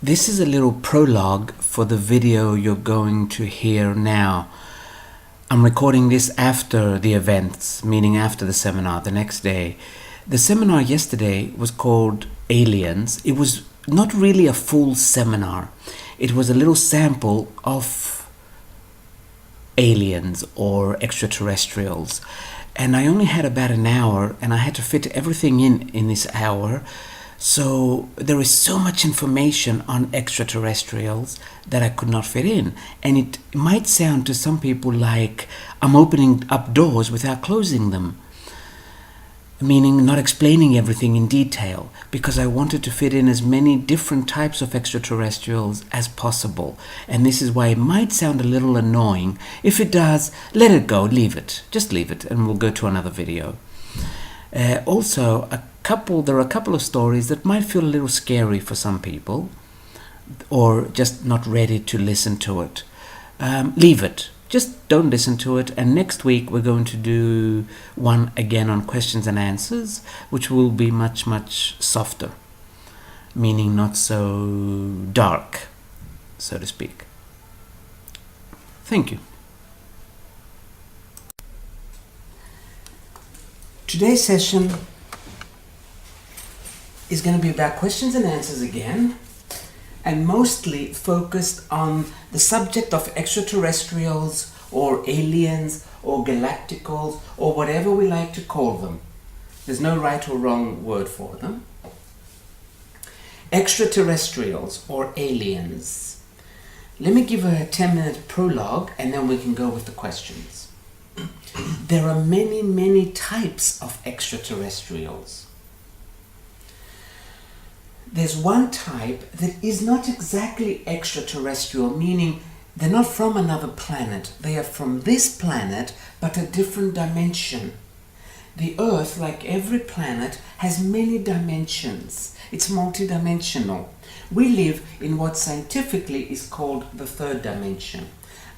This is a little prologue for the video you're going to hear now. I'm recording this after the events, meaning after the seminar, the next day. The seminar yesterday was called Aliens. It was not really a full seminar. It was a little sample of aliens or extraterrestrials. And I only had about an hour, and I had to fit everything in this hour. So there is so much information on extraterrestrials that I could not fit in. And it might sound to some people like I'm opening up doors without closing them, meaning not explaining everything in detail, because I wanted to fit in as many different types of extraterrestrials as possible. And this is why it might sound a little annoying. If it does, let it go, leave it. Just leave it, and we'll go to another video. Also, there are a couple of stories that might feel a little scary for some people, or just not ready to listen to it. Leave it. Just don't listen to it. And next week we're going to do one again on questions and answers, which will be much, much softer, meaning not so dark, so to speak. Thank you. Today's session is going to be about questions and answers again, and mostly focused on the subject of extraterrestrials or aliens or galacticals or whatever we like to call them. There's no right or wrong word for them. Extraterrestrials or aliens. Let me give a 10-minute prologue and then we can go with the questions. There are many, many types of extraterrestrials. There's one type that is not exactly extraterrestrial, meaning they're not from another planet. They are from this planet, but a different dimension. The Earth, like every planet, has many dimensions. It's multidimensional. We live in what scientifically is called the third dimension.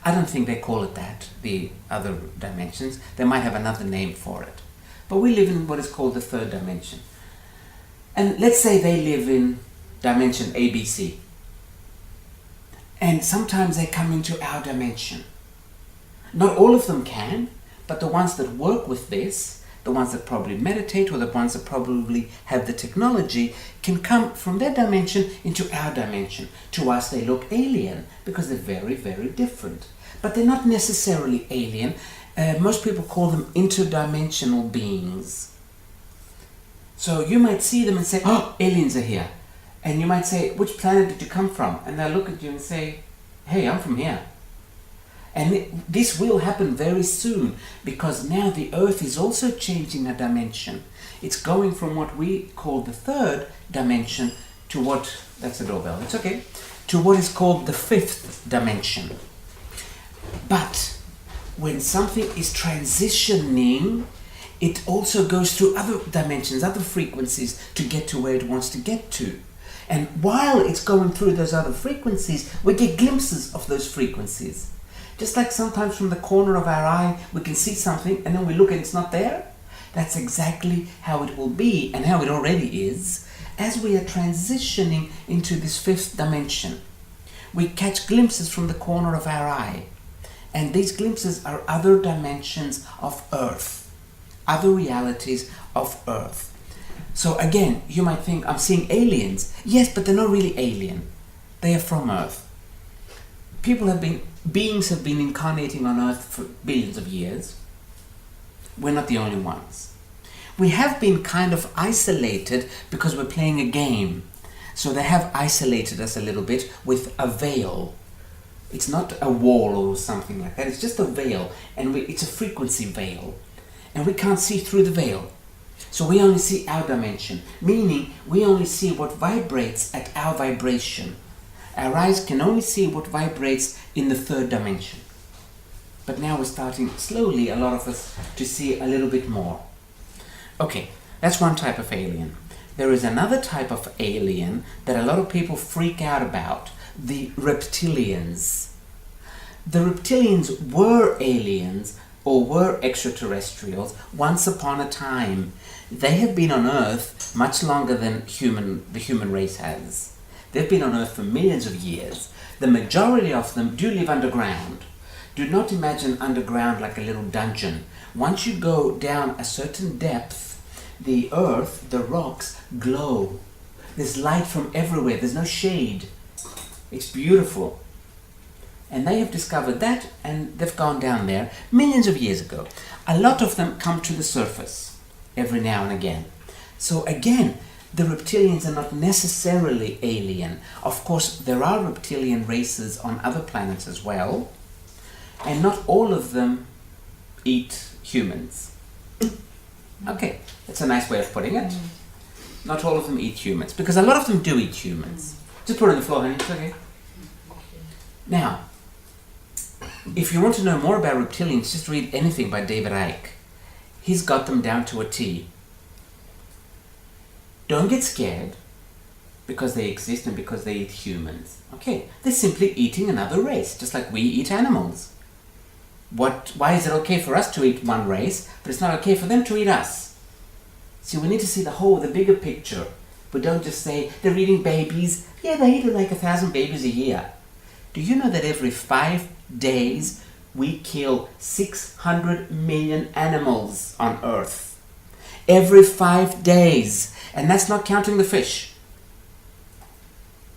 I don't think they call it that, the other dimensions. They might have another name for it. But we live in what is called the third dimension. And let's say they live in dimension ABC. And sometimes they come into our dimension. Not all of them can, but the ones that work with this, the ones that probably meditate or the ones that probably have the technology, can come from their dimension into our dimension. To us they look alien because they're very, very different. But they're not necessarily alien. Most people call them interdimensional beings. So you might see them and say, oh, aliens are here. And you might say, which planet did you come from? And they'll look at you and say, hey, I'm from here. And this will happen very soon, because now the Earth is also changing a dimension. It's going from what we call the third dimension to what, that's a doorbell, it's okay, to what is called the fifth dimension. But when something is transitioning, it also goes through other dimensions, other frequencies to get to where it wants to get to. And while it's going through those other frequencies, we get glimpses of those frequencies. Just like sometimes from the corner of our eye, we can see something and then we look and it's not there. That's exactly how it will be, and how it already is, as we are transitioning into this fifth dimension. We catch glimpses from the corner of our eye. And these glimpses are other dimensions of Earth, other realities of Earth. So again, you might think, I'm seeing aliens. Yes, but they're not really alien. They are from Earth. Beings have been incarnating on Earth for billions of years. We're not the only ones. We have been kind of isolated because we're playing a game. So they have isolated us a little bit with a veil. It's not a wall or something like that. It's just a veil, and it's a frequency veil. And we can't see through the veil. So we only see our dimension, meaning we only see what vibrates at our vibration. Our eyes can only see what vibrates in the third dimension. But now we're starting slowly, a lot of us, to see a little bit more. Okay, that's one type of alien. There is another type of alien that a lot of people freak out about, the reptilians. The reptilians were aliens or were extraterrestrials once upon a time. They have been on Earth much longer than the human race has. They've been on Earth for millions of years. The majority of them do live underground. Do not imagine underground like a little dungeon. Once you go down a certain depth, the earth, the rocks, glow. There's light from everywhere. There's no shade. It's beautiful. And they have discovered that, and they've gone down there millions of years ago. A lot of them come to the surface every now and again. So again, the reptilians are not necessarily alien. Of course, there are reptilian races on other planets as well, and not all of them eat humans. Okay, that's a nice way of putting it. Not all of them eat humans, because a lot of them do eat humans. Just put it on the floor, honey. It's okay. Now, if you want to know more about reptilians, just read anything by David Icke. He's got them down to a T. Don't get scared because they exist and because they eat humans. Okay, they're simply eating another race, just like we eat animals. Why is it okay for us to eat one race, but it's not okay for them to eat us? See, we need to see the bigger picture. We don't just say, they're eating babies. Yeah, they eat like 1,000 babies a year. Do you know that every 5 days we kill 600 million animals on Earth? Every 5 days. And that's not counting the fish.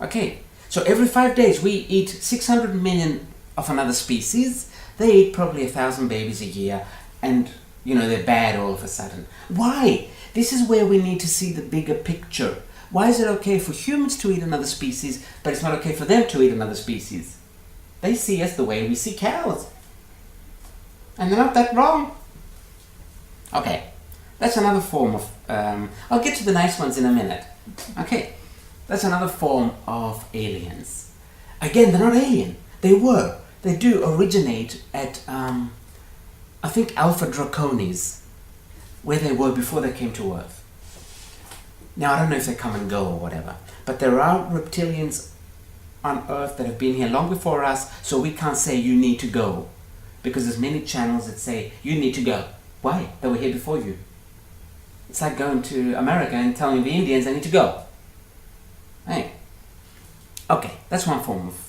Okay, so every 5 days we eat 600 million of another species. They eat probably 1,000 babies a year, and they're bad all of a sudden. Why? This is where we need to see the bigger picture. Why is it okay for humans to eat another species, but it's not okay for them to eat another species? They see us the way we see cows. And they're not that wrong. Okay, that's another form of... I'll get to the nice ones in a minute. Okay, that's another form of aliens. Again, they're not alien. They do originate at, I think, Alpha Draconis, where they were before they came to Earth. Now, I don't know if they come and go or whatever, but there are reptilians on Earth that have been here long before us, so we can't say you need to go, because there's many channels that say you need to go. Why? They were here before you. It's like going to America and telling the Indians they need to go. Hey. Okay, that's one form of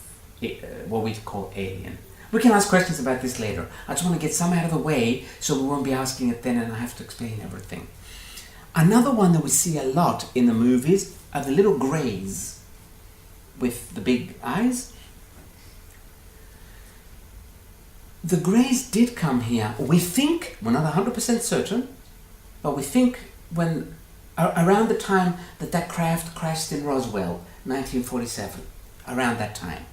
what we call alien. We can ask questions about this later. I just want to get some out of the way so we won't be asking it then and I have to explain everything. Another one that we see a lot in the movies are the little greys with the big eyes. The greys did come here. We think, we're not 100% certain, but we think when around the time that craft crashed in Roswell, 1947, around that time.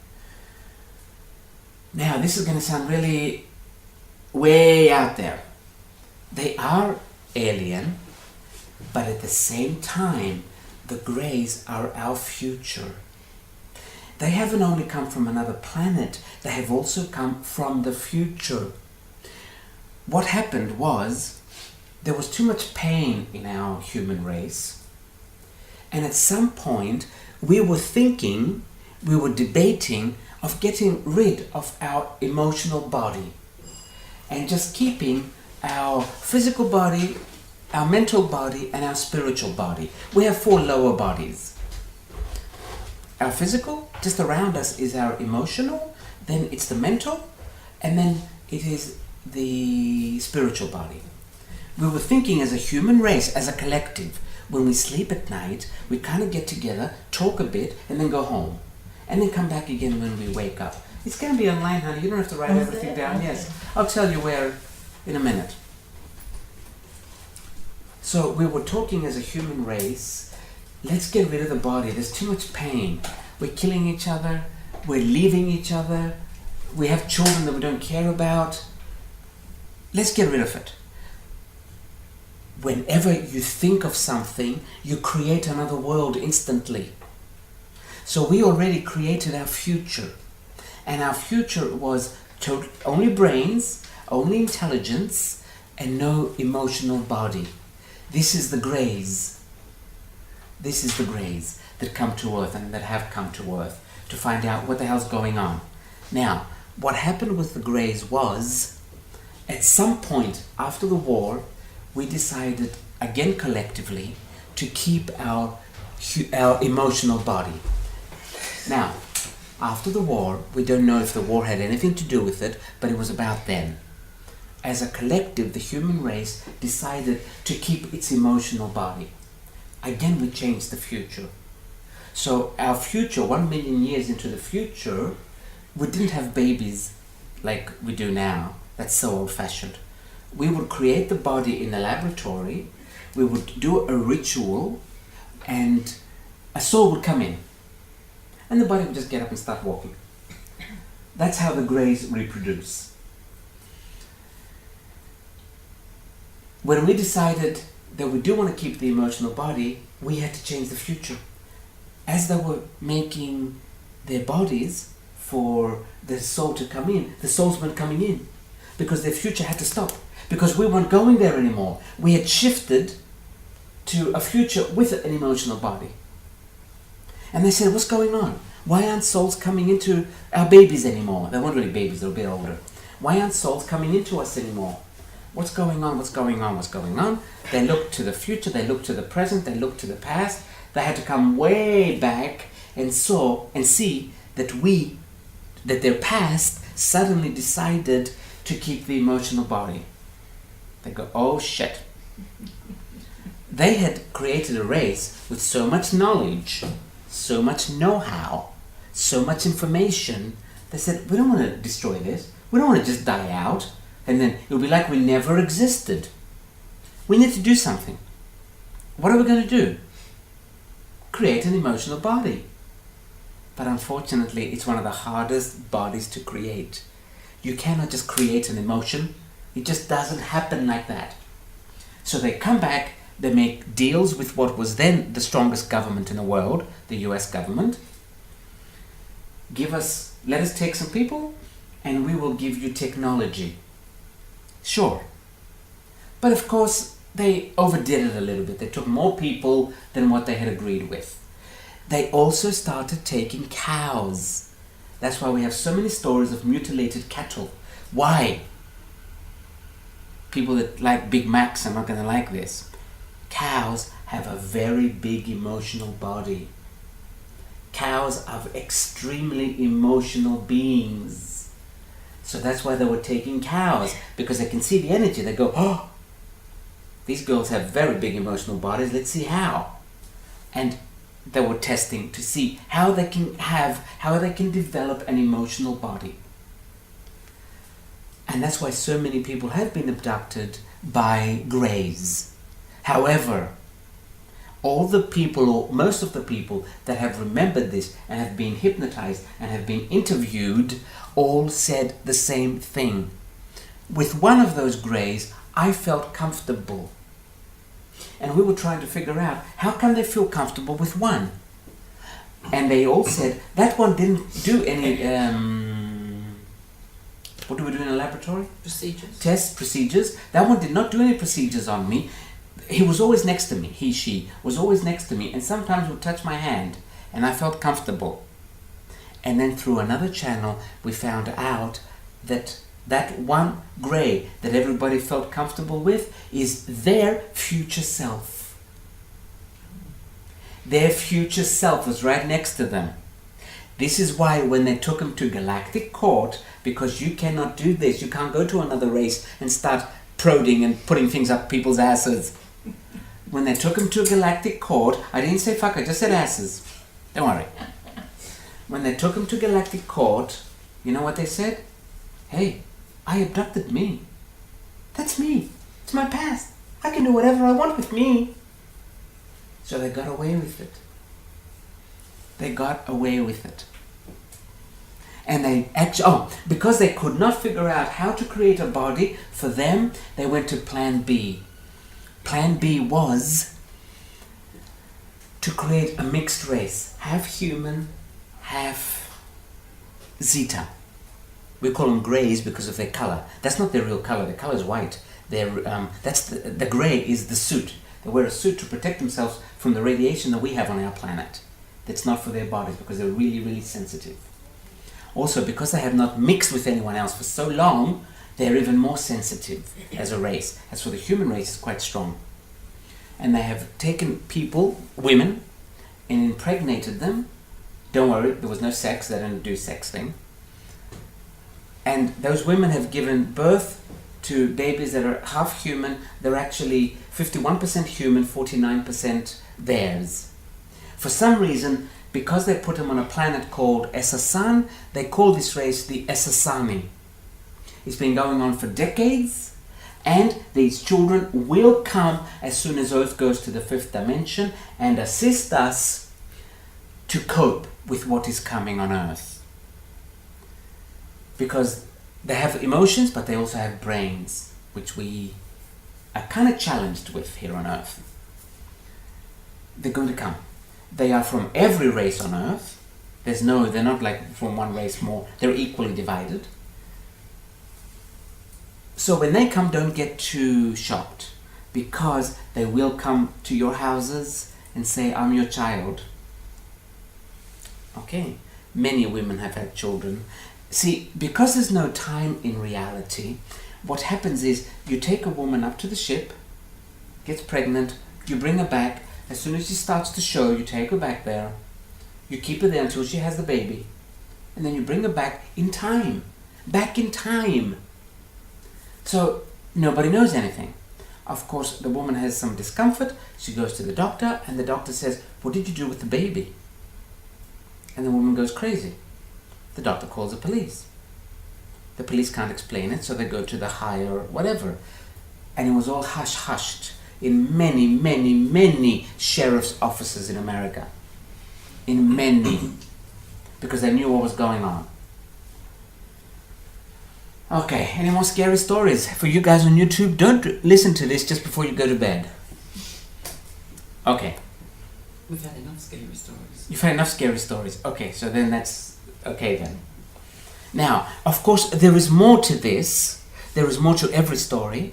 Now, this is going to sound really way out there. They are alien, but at the same time, the greys are our future. They haven't only come from another planet, they have also come from the future. What happened was, there was too much pain in our human race, and at some point, we were debating of getting rid of our emotional body and just keeping our physical body, our mental body, and our spiritual body. We have 4 lower bodies. Our physical, just around us, is our emotional, then it's the mental, and then it is the spiritual body. We were thinking as a human race, as a collective, when we sleep at night, we kind of get together, talk a bit, and then go home. And then come back again when we wake up. It's going to be online, honey. You don't have to write everything down. Yes, I'll tell you where in a minute. So we were talking as a human race, let's get rid of the body. There's too much pain. We're killing each other. We're leaving each other. We have children that we don't care about. Let's get rid of it. Whenever you think of something, you create another world instantly. So we already created our future. And our future was only brains, only intelligence, and no emotional body. This is the greys. This is the greys that come to Earth and that have come to Earth to find out what the hell's going on. Now, what happened with the greys was, at some point after the war, we decided, again collectively, to keep our emotional body. Now, after the war, we don't know if the war had anything to do with it, but it was about then. As a collective, the human race decided to keep its emotional body. Again, we changed the future. So our future, 1 million years into the future, we didn't have babies like we do now. That's so old-fashioned. We would create the body in a laboratory, we would do a ritual, and a soul would come in. And the body would just get up and start walking. That's how the greys reproduce. When we decided that we do want to keep the emotional body, we had to change the future. As they were making their bodies for the soul to come in, the souls weren't coming in because their future had to stop, because we weren't going there anymore. We had shifted to a future with an emotional body. And they said, what's going on? Why aren't souls coming into our babies anymore? They weren't really babies, they were a bit older. Why aren't souls coming into us anymore? What's going on? What's going on? What's going on? They looked to the future, they looked to the present, they looked to the past. They had to come way back and see that their past suddenly decided to keep the emotional body. They go, oh shit. They had created a race with so much knowledge, so much know-how, so much information. They said, we don't want to destroy this. We don't want to just die out and then it'll be like we never existed. We need to do something. What are we going to do? Create an emotional body. But unfortunately, it's one of the hardest bodies to create. You cannot just create an emotion. It just doesn't happen like that. So they come back, they make deals with what was then the strongest government in the world, the US government. Let us take some people and we will give you technology. Sure. But of course, they overdid it a little bit. They took more people than what they had agreed with. They also started taking cows. That's why we have so many stories of mutilated cattle. Why? People that like Big Macs are not going to like this. Cows have a very big emotional body. Cows are extremely emotional beings. So that's why they were taking cows, because they can see the energy. They go, oh, these girls have very big emotional bodies. Let's see how. And they were testing to see how they can develop an emotional body. And that's why so many people have been abducted by greys. However, all the people, or most of the people that have remembered this and have been hypnotized and have been interviewed, all said the same thing. With one of those greys, I felt comfortable. And we were trying to figure out, how can they feel comfortable with one? And they all said, that one didn't do any, what do we do in a laboratory? Procedures. Tests, procedures. That one did not do any procedures on me. He was always next to me, she was always next to me, and sometimes would touch my hand, and I felt comfortable. And then through another channel, we found out that that one grey that everybody felt comfortable with is their future self. Their future self was right next to them. This is why when they took him to galactic court, because you cannot do this, you can't go to another race and start prodding and putting things up people's asses. When they took him to galactic court, I didn't say fuck, I just said asses. Don't worry. When they took him to galactic court, you know what they said? Hey, I abducted me. That's me. It's my past. I can do whatever I want with me. So they got away with it. They got away with it. And they actually, because they could not figure out how to create a body for them, they went to plan B. Plan B was to create a mixed race, half human, half Zeta. We call them greys because of their color. That's not their real color. Their color is white. That's the gray is the suit. They wear a suit to protect themselves from the radiation that we have on our planet. That's not for their bodies because they're really, really sensitive. Also, because they have not mixed with anyone else for so long, they're even more sensitive as a race. As for the human race, it's quite strong. And they have taken people, women, and impregnated them Don't worry, there was no sex, they don't do sex thing. And those women have given birth to babies that are half human. They're actually 51% human, 49% theirs. For some reason, because they put them on a planet called Essasan, they call this race the Essasani. It's been going on for decades, and these children will come as soon as Earth goes to the 5th dimension and assist us to cope with what is coming on Earth. Because they have emotions, but they also have brains, which we are kind of challenged with here on Earth. They're going to come. They are from every race on Earth. They're not like from one race more. They're equally divided. So when they come, don't get too shocked, because they will come to your houses and say, I'm your child. Okay, many women have had children. See, because there's no time in reality, what happens is you take a woman up to the ship, gets pregnant, you bring her back. As soon as she starts to show, you take her back there, you keep her there until she has the baby, and then you bring her back in time. Back in time. So nobody knows anything. Of course, the woman has some discomfort. She goes to the doctor, and the doctor says, what did you do with the baby? And the woman goes crazy. The doctor calls the police. The police can't explain it, so they go to the higher whatever. And it was all hush-hushed in many, many, many sheriff's offices in America. In many. Because they knew what was going on. Okay, any more scary stories? For you guys on YouTube, don't listen to this just before you go to bed. Okay. We've had enough scary stories. You've had enough scary stories. Okay, so then that's okay then. Now, of course, there is more to this. There is more to every story.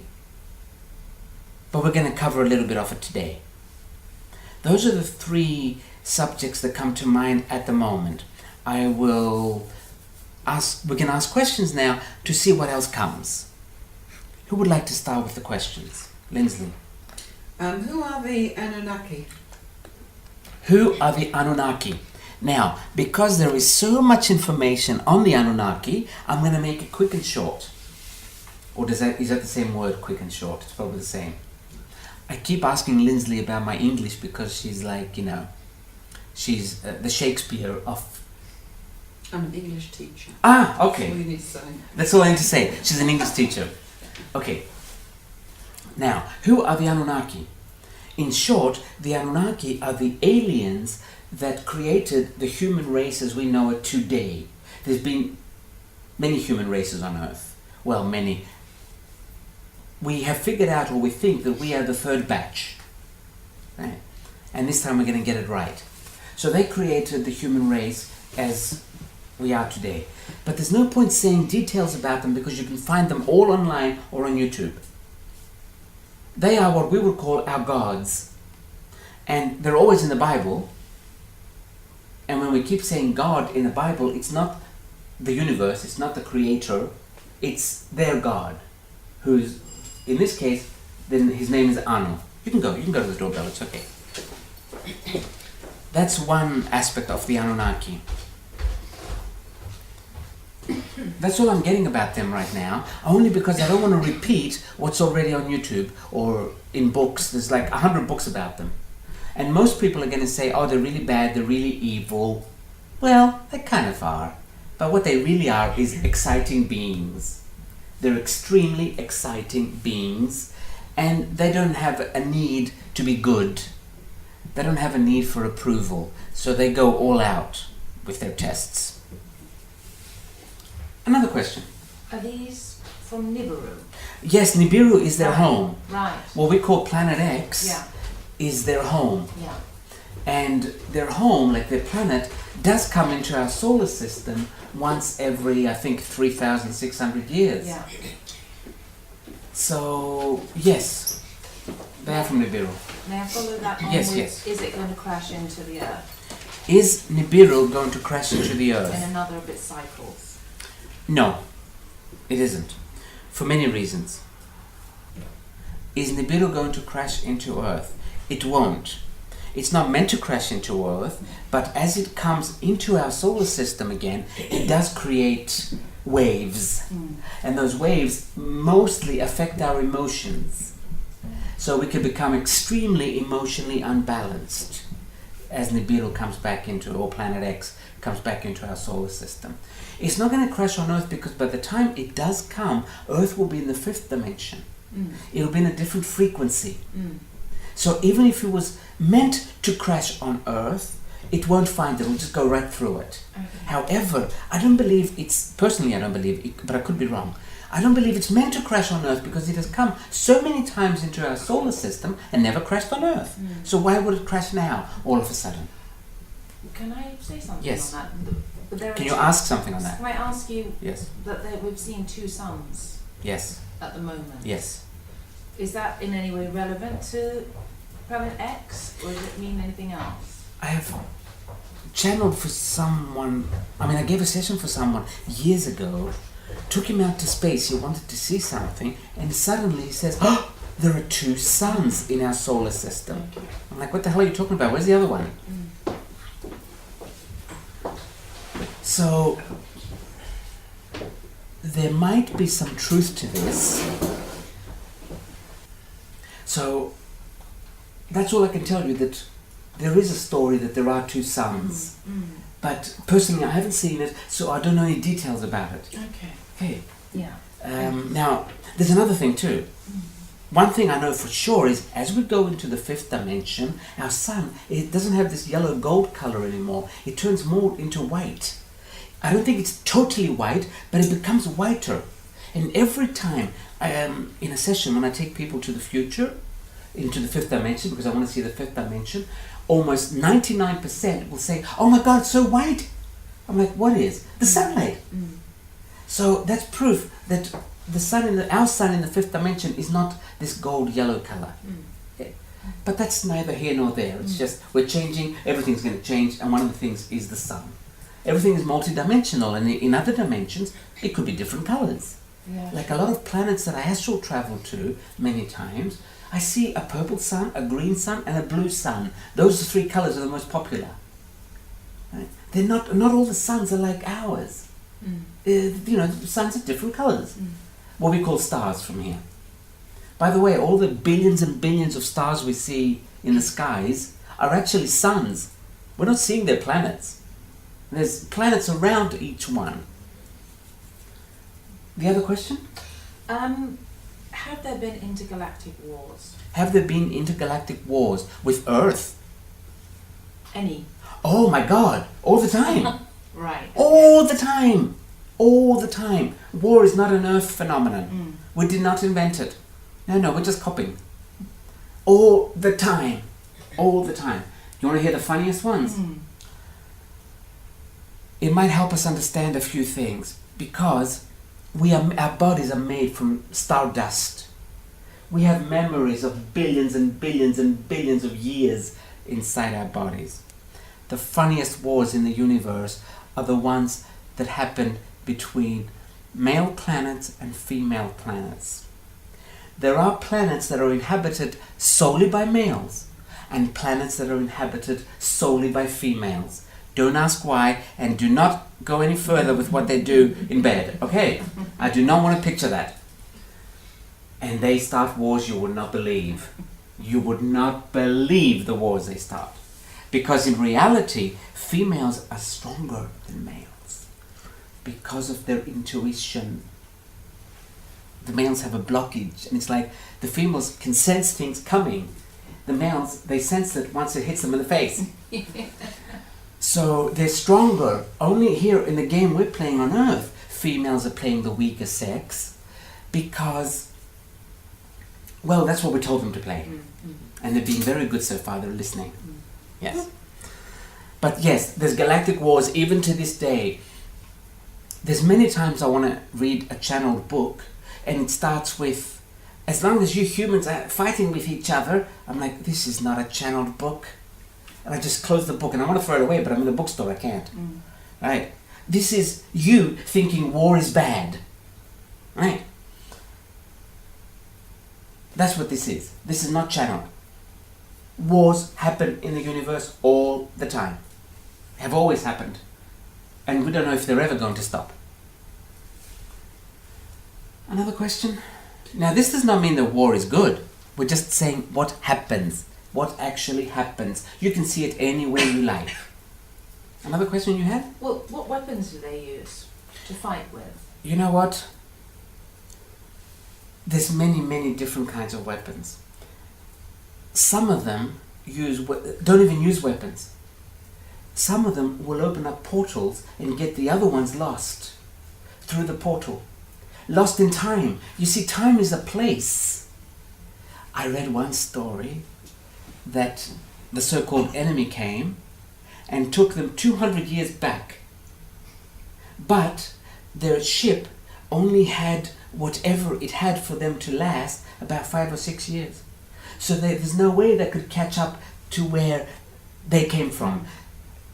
But we're going to cover a little bit of it today. Those are the 3 subjects that come to mind at the moment. We can ask questions now to see what else comes. Who would like to start with the questions? Lindsley. Who are the Anunnaki? Who are the Anunnaki? Now, because there is so much information on the Anunnaki, I'm going to make it quick and short. Or is that the same word, quick and short? It's probably the same. I keep asking Lindsley about my English because she's like, she's the Shakespeare of... I'm an English teacher. Ah, okay. That's all you need to say. That's all I need to say. She's an English teacher. Okay. Now, who are the Anunnaki? In short, the Anunnaki are the aliens that created the human race as we know it today. There's been many human races on Earth. Well, many. We have figured out, or we think, that we are the 3rd batch. Right? And this time we're going to get it right. So they created the human race as we are today. But there's no point saying details about them because you can find them all online or on YouTube. They are what we would call our gods. And they're always in the Bible. And when we keep saying God in the Bible, it's not the universe, it's not the creator, it's their God. Who's, in this case, then his name is Anu. You can go to the doorbell, it's okay. That's one aspect of the Anunnaki. That's all I'm getting about them right now, only because I don't want to repeat what's already on YouTube or in books. There's like 100 books about them. And most people are going to say, oh, they're really bad, they're really evil. Well, they kind of are. But what they really are is exciting beings. They're extremely exciting beings, and they don't have a need to be good. They don't have a need for approval, so they go all out with their tests. Another question. Are these from Nibiru? Yes, Nibiru is their home. Right. What we call Planet X is their home. Yeah. And their home, like their planet, does come into our solar system once every, I think, 3,600 years. Yeah. So, yes, they are from Nibiru. May I follow that on Yes, with, yes. is it going to crash into the Earth Is Nibiru going to crash into the Earth? in another of its cycles? No, it isn't. For many reasons. Is Nibiru going to crash into Earth? It won't. It's not meant to crash into Earth, but as it comes into our solar system again, it does create waves. And those waves mostly affect our emotions. So we can become extremely emotionally unbalanced as Nibiru comes back into, or Planet X comes back into our solar system. It's not going to crash on Earth because by the time it does come, Earth will be in the 5th dimension. It'll be in a different frequency. So even if it was meant to crash on Earth, it won't find it. It'll just go right through it. Okay. However, I don't believe it's, personally I don't believe it, but I could be wrong. I don't believe it's meant to crash on Earth because it has come so many times into our solar system and never crashed on Earth. So why would it crash now, all of a sudden? Can I say something Yes. on that? But there are Can you two- ask something on that? Can I ask you Yes. that we've seen 2 suns Yes. at the moment? Yes. Is that in any way relevant to Planet X, or does it mean anything else? I have channeled for someone, I gave a session for someone years ago, took him out to space, he wanted to see something, and suddenly he says, oh, there are 2 suns in our solar system. Okay. I'm like, what the hell are you talking about? Where's the other one? So, there might be some truth to this. So, that's all I can tell you, that there is a story that there are 2 suns. But personally, I haven't seen it, so I don't know any details about it. Okay. Okay. Yeah. Now, there's another thing too. One thing I know for sure is as we go into the 5th dimension, our sun, it doesn't have this yellow gold color anymore. It turns more into white. I don't think it's totally white, but it becomes whiter. And every time in a session, when I take people to the future, into the 5th dimension, because I want to see the 5th dimension, almost 99% will say, oh my God, it's so white. I'm like, what is? The sunlight. So that's proof that the sun our sun in the 5th dimension is not this gold yellow color. Yeah. But that's neither here nor there. It's just we're changing, everything's going to change, and one of the things is the sun. Everything is multidimensional, and in other dimensions it could be different colors. Yeah. Like a lot of planets that I astral travel to many times, I see a purple sun, a green sun, and a blue sun. Those 3 colors are the most popular. Right? They're not all the suns are like ours. The suns are different colors. What we call stars from here. By the way, all the billions and billions of stars we see in the skies are actually suns. We're not seeing their planets. There's planets around each one. The other question? Have there been intergalactic wars? Have there been intergalactic wars with Earth? Any? Oh my God, all the time. Right. All the time. All the time. War is not an Earth phenomenon. We did not invent it. No, we're just copying. All the time. All the time. You want to hear the funniest ones? It might help us understand a few things, because our bodies are made from stardust. We have memories of billions and billions and billions of years inside our bodies. The funniest wars in the universe are the ones that happen between male planets and female planets. There are planets that are inhabited solely by males and planets that are inhabited solely by females. Don't ask why, and do not go any further with what they do in bed, okay? I do not want to picture that. And they start wars you would not believe. You would not believe the wars they start. Because in reality, females are stronger than males because of their intuition. The males have a blockage, and it's like the females can sense things coming. The males, they sense it once it hits them in the face. So they're stronger. Only here in the game we're playing on Earth, females are playing the weaker sex because, well, that's what we told them to play. And they're being very good so far, they're listening. Yes. But yes, there's galactic wars even to this day. There's many times I want to read a channeled book and it starts with, as long as you humans are fighting with each other, I'm like, this is not a channeled book. And I just close the book and I want to throw it away, but I'm in a bookstore, I can't. Right? This is you thinking war is bad. Right? That's what this is. This is not channeled. Wars happen in the universe all the time. Have always happened. And we don't know if they're ever going to stop. Another question? Now, this does not mean that war is good. We're just saying what happens. What actually happens. You can see it any way you like. Another question you had? Well, what weapons do they use to fight with? You know what? There's many different kinds of weapons. Some of them don't even use weapons. Some of them will open up portals and get the other ones lost through the portal. Lost in time. You see, time is a place. I read one story that the so-called enemy came and took them 200 years back. But their ship only had whatever it had for them to last about 5 or 6 years. So there's no way they could catch up to where they came from.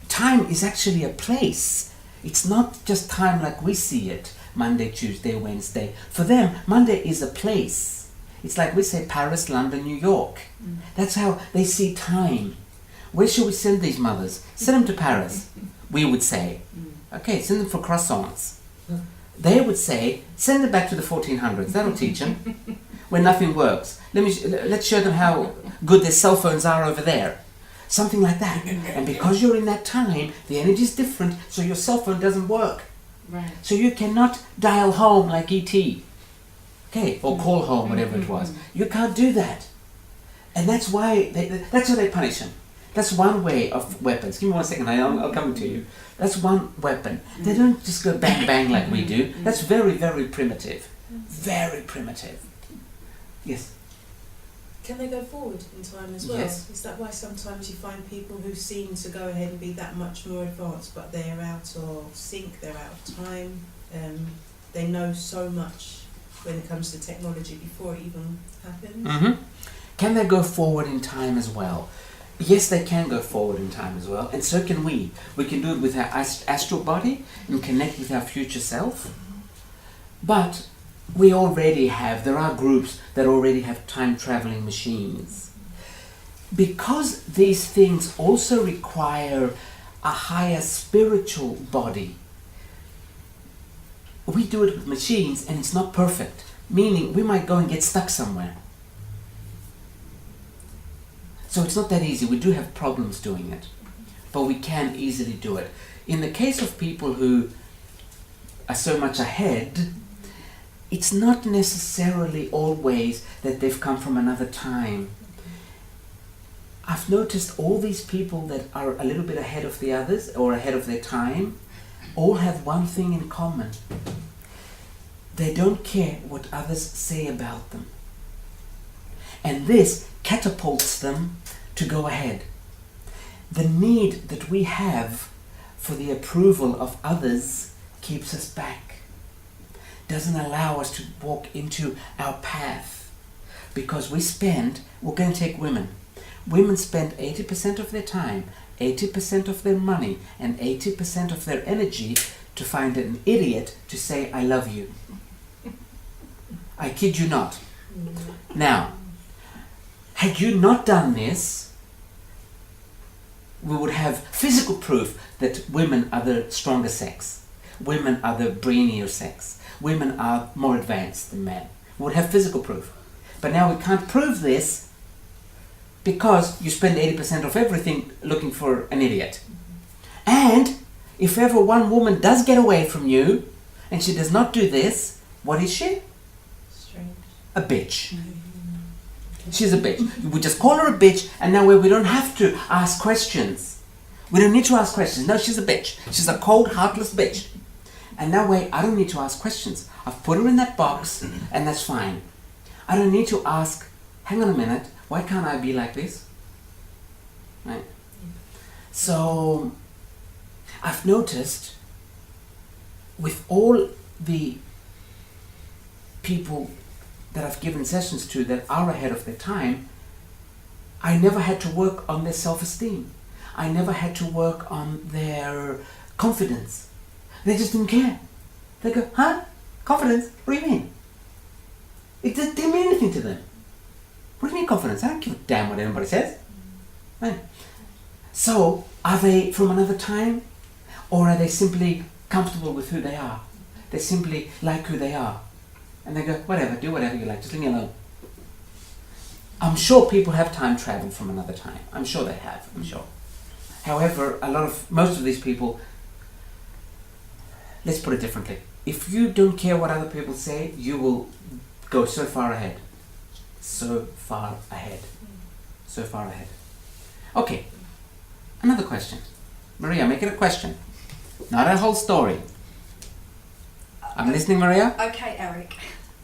Time is actually a place. It's not just time like we see it, Monday, Tuesday, Wednesday. For them, Monday is a place. It's like we say Paris, London, New York. That's how they see time. Where should we send these mothers? Send them to Paris, we would say. Okay, send them for croissants. They would say, send them back to the 1400s. That'll teach them. Where nothing works. Let's show them how good their cell phones are over there. Something like that. And because you're in that time, the energy is different, so your cell phone doesn't work. Right. So you cannot dial home like E.T. Okay, or call home, whatever it was. You can't do that. And that's why that's how they punish him. That's one way of weapons. Give me 1 second, I'll come to you. That's one weapon. They don't just go bang bang like we do. That's very primitive. Very primitive. Yes? Can they go forward in time as well? Yes. Is that why sometimes you find people who seem to go ahead and be that much more advanced, but they're out of sync, they're out of time, they know so much when it comes to technology before it even happens? Can they go forward in time as well? Yes, they can go forward in time as well, and so can we. We can do it with our astral body and connect with our future self. But we already have, there are groups that already have time-traveling machines. Because these things also require a higher spiritual body, we do it with machines and it's not perfect. Meaning, we might go and get stuck somewhere. So it's not that easy. We do have problems doing it. But we can easily do it. In the case of people who are so much ahead, it's not necessarily always that they've come from another time. I've noticed all these people that are a little bit ahead of the others, or ahead of their time, all have one thing in common. They don't care what others say about them. And this catapults them to go ahead. The need that we have for the approval of others keeps us back. Doesn't allow us to walk into our path. Because we're going to take women. Women spend 80% of their time, 80% of their money, and 80% of their energy to find an idiot to say, I love you. I kid you not. Now, had you not done this, we would have physical proof that women are the stronger sex. Women are the brainier sex. Women are more advanced than men. We would have physical proof. But now we can't prove this because you spend 80% of everything looking for an idiot. And if ever one woman does get away from you and she does not do this, what is she? Strange. A bitch. She's a bitch. We just call her a bitch, and now we don't have to ask questions. We don't need to ask questions. No, she's a bitch. She's a cold, heartless bitch. And that way, I don't need to ask questions. I've put her in that box, and that's fine. I don't need to ask, hang on a minute, why can't I be like this? Right? So, I've noticed with all the people that I've given sessions to that are ahead of their time, I never had to work on their self-esteem. I never had to work on their confidence. They just didn't care. They go, huh? Confidence? What do you mean? It didn't mean anything to them. What do you mean confidence? I don't give a damn what anybody says. Fine. So, are they from another time? Or are they simply comfortable with who they are? They simply like who they are. And they go, whatever, do whatever you like, just leave me alone. I'm sure people have time traveled from another time. I'm sure they have, I'm sure. However, most of these people, let's put it differently. If you don't care what other people say, you will go so far ahead. So far ahead. So far ahead. Okay, another question. Maria, make it a question. Not a whole story. I'm listening, Maria. Okay, Eric.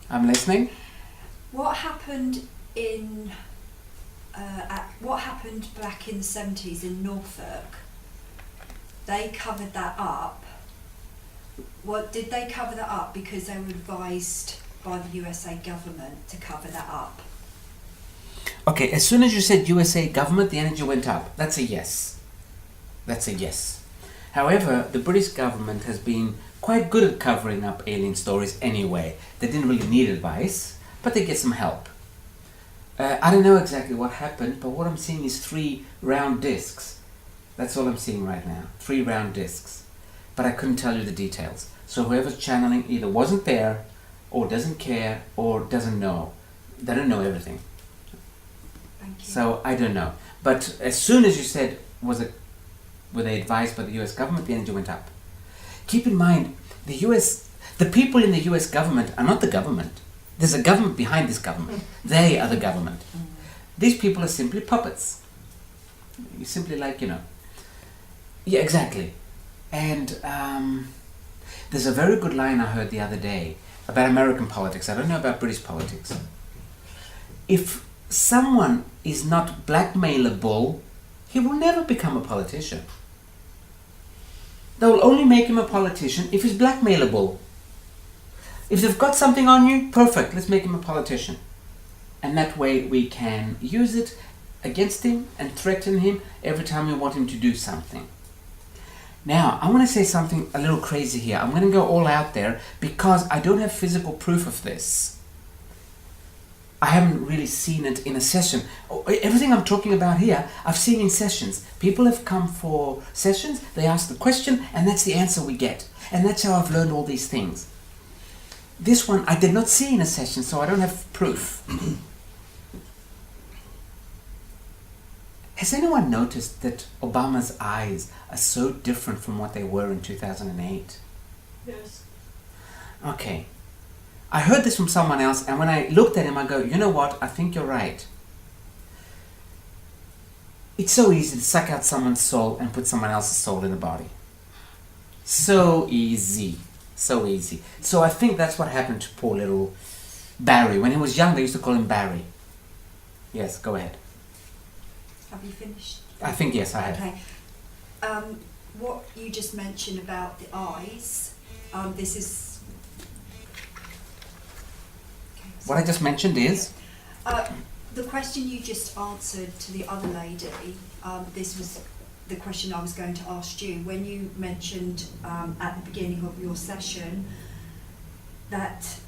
I'm listening. What happened what happened back in the 70s in Norfolk? They covered that up. What did they cover that up because they were advised by the USA government to cover that up? Okay, as soon as you said USA government, the energy went up. That's a yes. That's a yes. However, the British government has been quite good at covering up alien stories anyway. They didn't really need advice, but they get some help. I don't know exactly what happened, but what I'm seeing is 3 round discs. That's all I'm seeing right now. 3 round discs. But I couldn't tell you the details. So whoever's channeling either wasn't there, or doesn't care, or doesn't know. They don't know everything. Thank you. So I don't know. But as soon as you said, were they advised by the US government, the energy went up. Keep in mind, the people in the US government are not the government. There's a government behind this government. They are the government. These people are simply puppets. You simply yeah, exactly. And there's a very good line I heard the other day about American politics. I don't know about British politics. If someone is not blackmailable, he will never become a politician. They will only make him a politician if he's blackmailable. If they've got something on you, perfect, let's make him a politician. And that way we can use it against him and threaten him every time we want him to do something. Now, I want to say something a little crazy here. I'm going to go all out there because I don't have physical proof of this. I haven't really seen it in a session. Everything I'm talking about here, I've seen in sessions. People have come for sessions, they ask the question, and that's the answer we get. And that's how I've learned all these things. This one I did not see in a session, so I don't have proof. Has anyone noticed that Obama's eyes are so different from what they were in 2008? Yes. Okay. I heard this from someone else, and when I looked at him, I go, you know what? I think you're right. It's so easy to suck out someone's soul and put someone else's soul in the body. So easy. So easy. So I think that's what happened to poor little Barry. When he was young, they used to call him Barry. Yes, go ahead. Have you finished? I think yes, I have. Okay. What you just mentioned about the eyes, this is... Okay, What I just mentioned is... the question you just answered to the other lady, this was the question I was going to ask you. When you mentioned at the beginning of your session that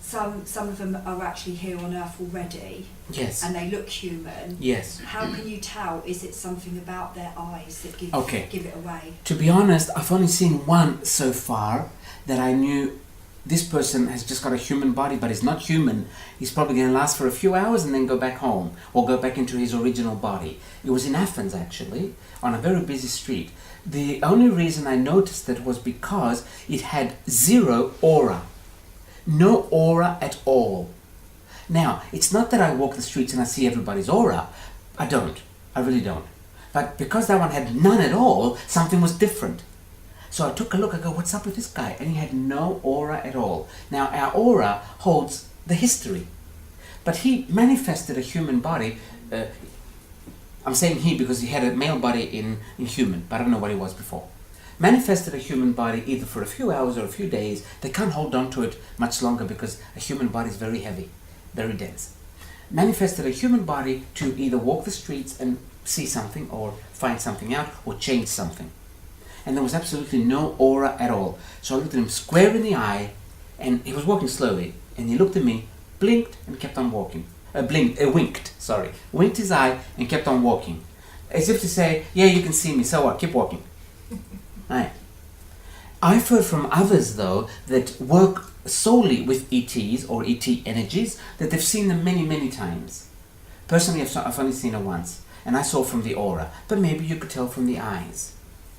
some of them are actually here on Earth already, Yes. and they look human. Yes. How can you tell? Is it something about their eyes that give it away? To be honest, I've only seen one so far that I knew this person has just got a human body, but he's not human. He's probably going to last for a few hours and then go back home or go back into his original body. It was in Athens, actually, on a very busy street. The only reason I noticed that was because it had zero aura. No aura at all. Now, it's not that I walk the streets and I see everybody's aura. I don't. I really don't. But because that one had none at all, something was different. So I took a look, I go, what's up with this guy? And he had no aura at all. Now, our aura holds the history. But he manifested a human body. I'm saying he because he had a male body in human, but I don't know what he was before. Manifested a human body either for a few hours or a few days. They can't hold on to it much longer because a human body is very heavy, very dense. Manifested a human body to either walk the streets and see something or find something out or change something. And there was absolutely no aura at all. So I looked at him square in the eye, and he was walking slowly, and he looked at me, blinked, and kept on walking. Winked his eye, and kept on walking. As if to say, yeah, you can see me, so what, keep walking. Right. I've heard from others, though, that work solely with ETs or ET energies, that they've seen them many, many times. Personally, I've only seen her once, and I saw from the aura, but maybe you could tell from the eyes.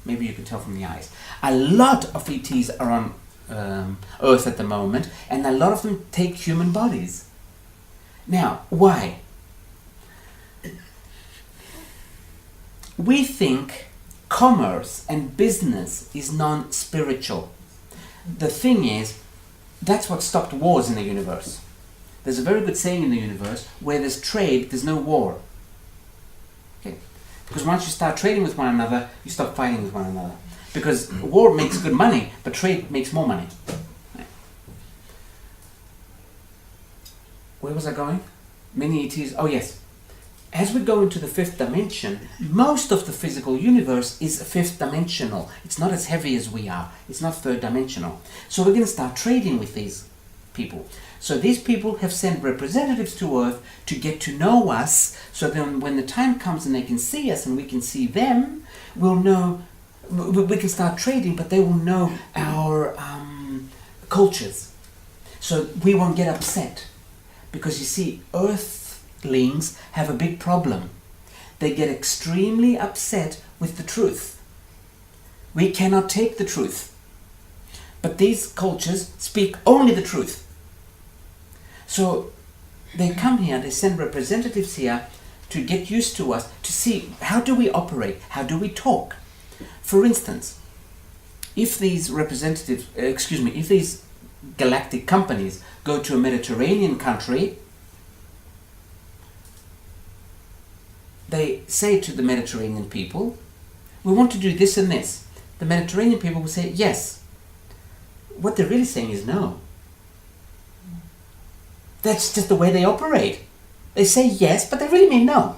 Maybe you could tell from the eyes. A lot of ETs are on Earth at the moment, and a lot of them take human bodies. Now, why? We think commerce and business is non-spiritual. The thing is, that's what stopped wars in the universe. There's a very good saying in the universe, where there's trade, there's no war. Okay? Because once you start trading with one another, you stop fighting with one another. Because war makes good money, but trade makes more money. Right. Where was I going? Many ETs. Oh yes. As we go into the fifth dimension, most of the physical universe is fifth dimensional. It's not as heavy as we are. It's not third dimensional. So we're going to start trading with these people. So these people have sent representatives to Earth to get to know us, so then when the time comes and they can see us and we can see them, we'll know, we can start trading, but they will know our cultures. So we won't get upset. Because you see, Earthlings have a big problem. They get extremely upset with the truth. We cannot take the truth. But these cultures speak only the truth. So they come here, they send representatives here to get used to us, to see how do we operate, how do we talk. For instance, if these representatives, if these galactic companies go to a Mediterranean country, they say to the Mediterranean people, we want to do this and this. The Mediterranean people will say yes. What they're really saying is no. That's just the way they operate. They say yes, but they really mean no.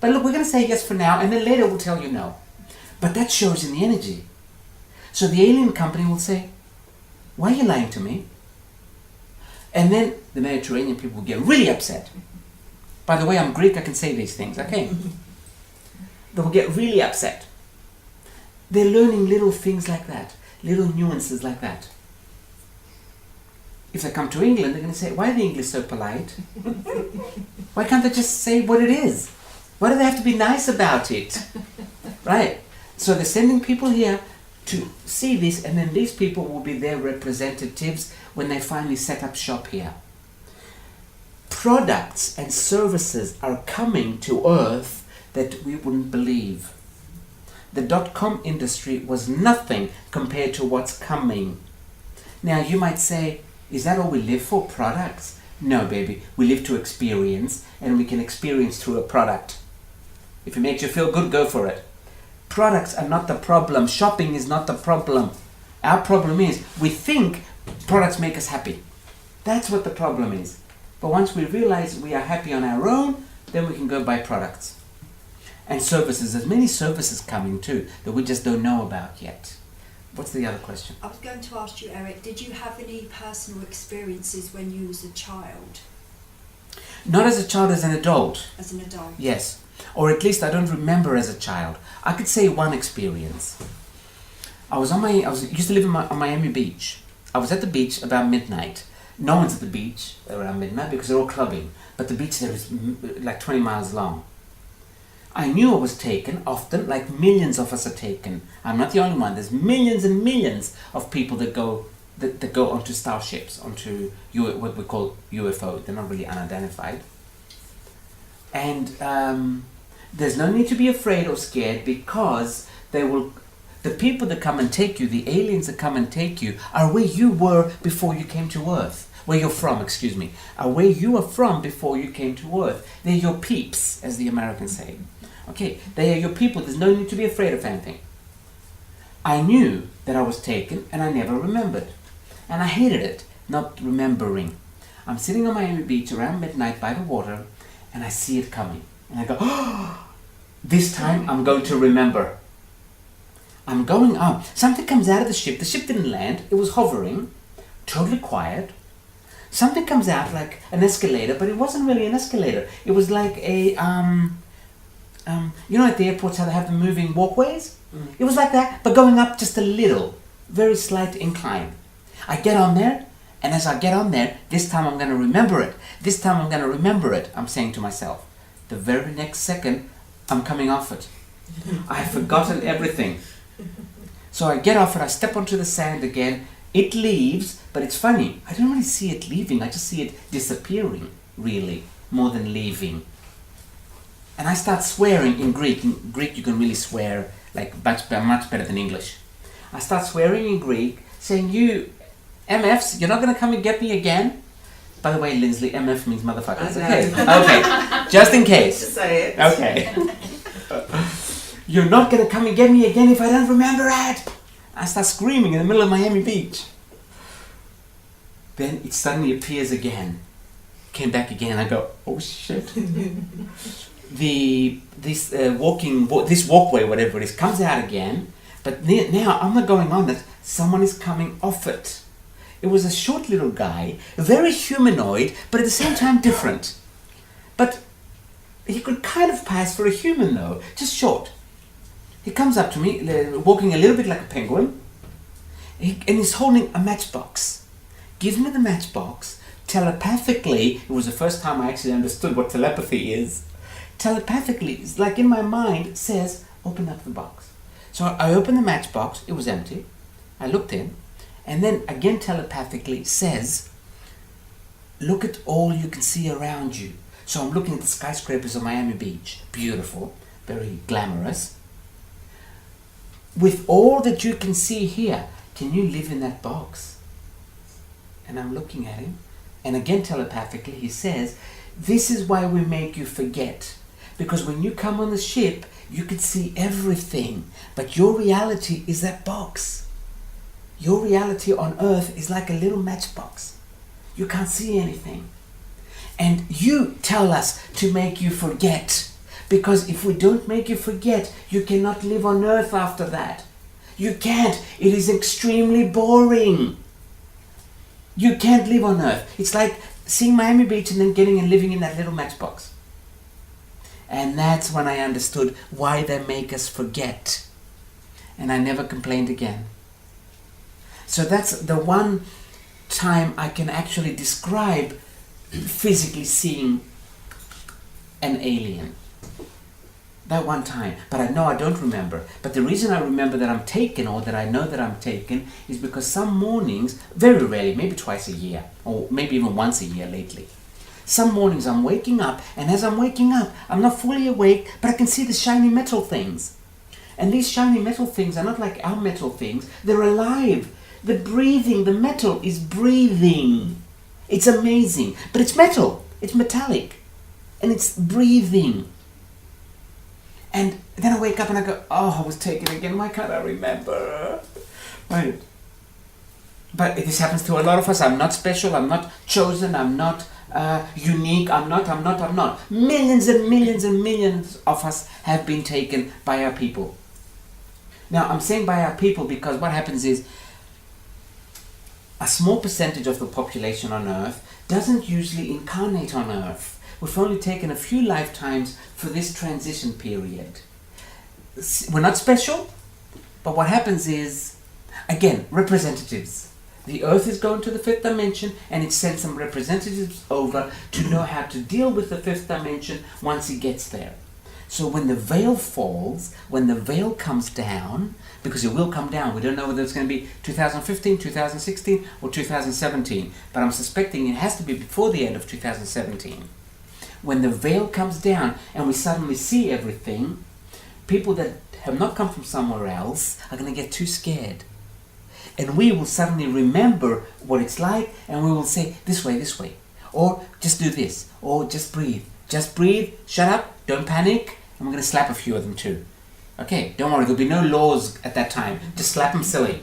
But look, we're going to say yes for now, and then later we'll tell you no. But that shows in the energy. So the alien company will say, why are you lying to me? And then the Mediterranean people will get really upset. By the way, I'm Greek, I can say these things, okay? They will get really upset. They're learning little things like that, little nuances like that. If they come to England, they're going to say, why are the English so polite? Why can't they just say what it is? Why do they have to be nice about it? Right? So they're sending people here to see this, and then these people will be their representatives when they finally set up shop here. Products and services are coming to Earth that we wouldn't believe. The .com industry was nothing compared to what's coming. Now you might say, is that all we live for, products? No, baby, we live to experience, and we can experience through a product. If it makes you feel good, go for it. Products are not the problem. Shopping is not the problem. Our problem is we think products make us happy. That's what the problem is. But once we realize we are happy on our own, then we can go buy products. And services. There's many services coming too that we just don't know about yet. What's the other question? I was going to ask you, Eric, did you have any personal experiences when you was a child? Not as a child, as an adult. As an adult? Yes. Or at least I don't remember as a child. I could say one experience. I used to live on Miami Beach. I was at the beach about midnight. No one's at the beach around midnight because they're all clubbing. But the beach there is like 20 miles long. I knew I was taken often, like millions of us are taken. I'm not the only one. There's millions and millions of people that go onto starships, onto what we call UFO. They're not really unidentified. And there's no need to be afraid or scared, because the people that come and take you, the aliens that come and take you, are where you were before you came to Earth. Where you're from, are where you are from before you came to Earth. They're your peeps, as the Americans say. Okay, they are your people. There's no need to be afraid of anything. I knew that I was taken, and I never remembered. And I hated it, not remembering. I'm sitting on Miami Beach around midnight by the water, and I see it coming. And I go, oh, this time I'm going to remember. I'm going up. Something comes out of the ship. The ship didn't land. It was hovering, totally quiet. Something comes out like an escalator, but it wasn't really an escalator. It was like a you know, at the airports how they have the moving walkways? It was like that, but going up just a little, very slight incline. I get on there, and as I get on there, this time I'm going to remember it. This time I'm going to remember it, I'm saying to myself. The very next second, I'm coming off it. I've forgotten everything. So I get off it, I step onto the sand again, it leaves, but it's funny, I don't really see it leaving, I just see it disappearing, really, more than leaving. And I start swearing in Greek. In Greek you can really swear like much better than English. I start swearing in Greek, saying, you MFs, you're not going to come and get me again? By the way, Lindsley, MF means motherfuckers. Okay, okay, just in case. Just say it. Okay. You're not going to come and get me again if I don't remember it. I start screaming in the middle of Miami Beach. Then it suddenly appears again. Came back again. I go, oh shit. This walkway, whatever it is, comes out again. But now I'm not going on it. Someone is coming off it. It was a short little guy, very humanoid, but at the same time different. But he could kind of pass for a human though, just short. He comes up to me, walking a little bit like a penguin, and he's holding a matchbox. Gives me the matchbox, telepathically, it was the first time I actually understood what telepathy is. Telepathically, it's like in my mind, says, open up the box. So I opened the matchbox, it was empty. I looked in, and then again telepathically says, look at all you can see around you. So I'm looking at the skyscrapers of Miami Beach, beautiful, very glamorous. With all that you can see here, can you live in that box? And I'm looking at him, and again telepathically he says, this is why we make you forget. Because when you come on the ship, you can see everything, but your reality is that box. Your reality on Earth is like a little matchbox. You can't see anything. And you tell us to make you forget. Because if we don't make you forget, you cannot live on Earth after that. You can't. It is extremely boring. You can't live on Earth. It's like seeing Miami Beach and then getting and living in that little matchbox. And that's when I understood why they make us forget. And I never complained again. So that's the one time I can actually describe physically seeing an alien. That one time. But I know I don't remember. But the reason I remember that I'm taken, or that I know that I'm taken, is because some mornings, very rarely, maybe twice a year, or maybe even once a year lately, some mornings I'm waking up, and as I'm waking up, I'm not fully awake, but I can see the shiny metal things. And these shiny metal things are not like our metal things. They're alive. They're breathing. The metal is breathing. It's amazing. But it's metal. It's metallic. And it's breathing. And then I wake up and I go, oh, I was taken again. Why can't I remember? Right. But this happens to a lot of us. I'm not special. I'm not chosen. I'm not unique. I'm not. Millions and millions and millions of us have been taken by our people. Now, I'm saying by our people because what happens is a small percentage of the population on Earth doesn't usually incarnate on Earth. We've only taken a few lifetimes for this transition period. We're not special, but what happens is, again, representatives. The Earth is going to the fifth dimension, and it sends some representatives over to know how to deal with the fifth dimension once it gets there. So when the veil falls, when the veil comes down, because it will come down, we don't know whether it's going to be 2015, 2016, or 2017, but I'm suspecting it has to be before the end of 2017. When the veil comes down and we suddenly see everything, people that have not come from somewhere else are going to get too scared. And we will suddenly remember what it's like, and we will say, this way, or just do this, or just breathe, shut up, don't panic, and we're going to slap a few of them too. Okay, don't worry, there'll be no laws at that time, just slap them silly.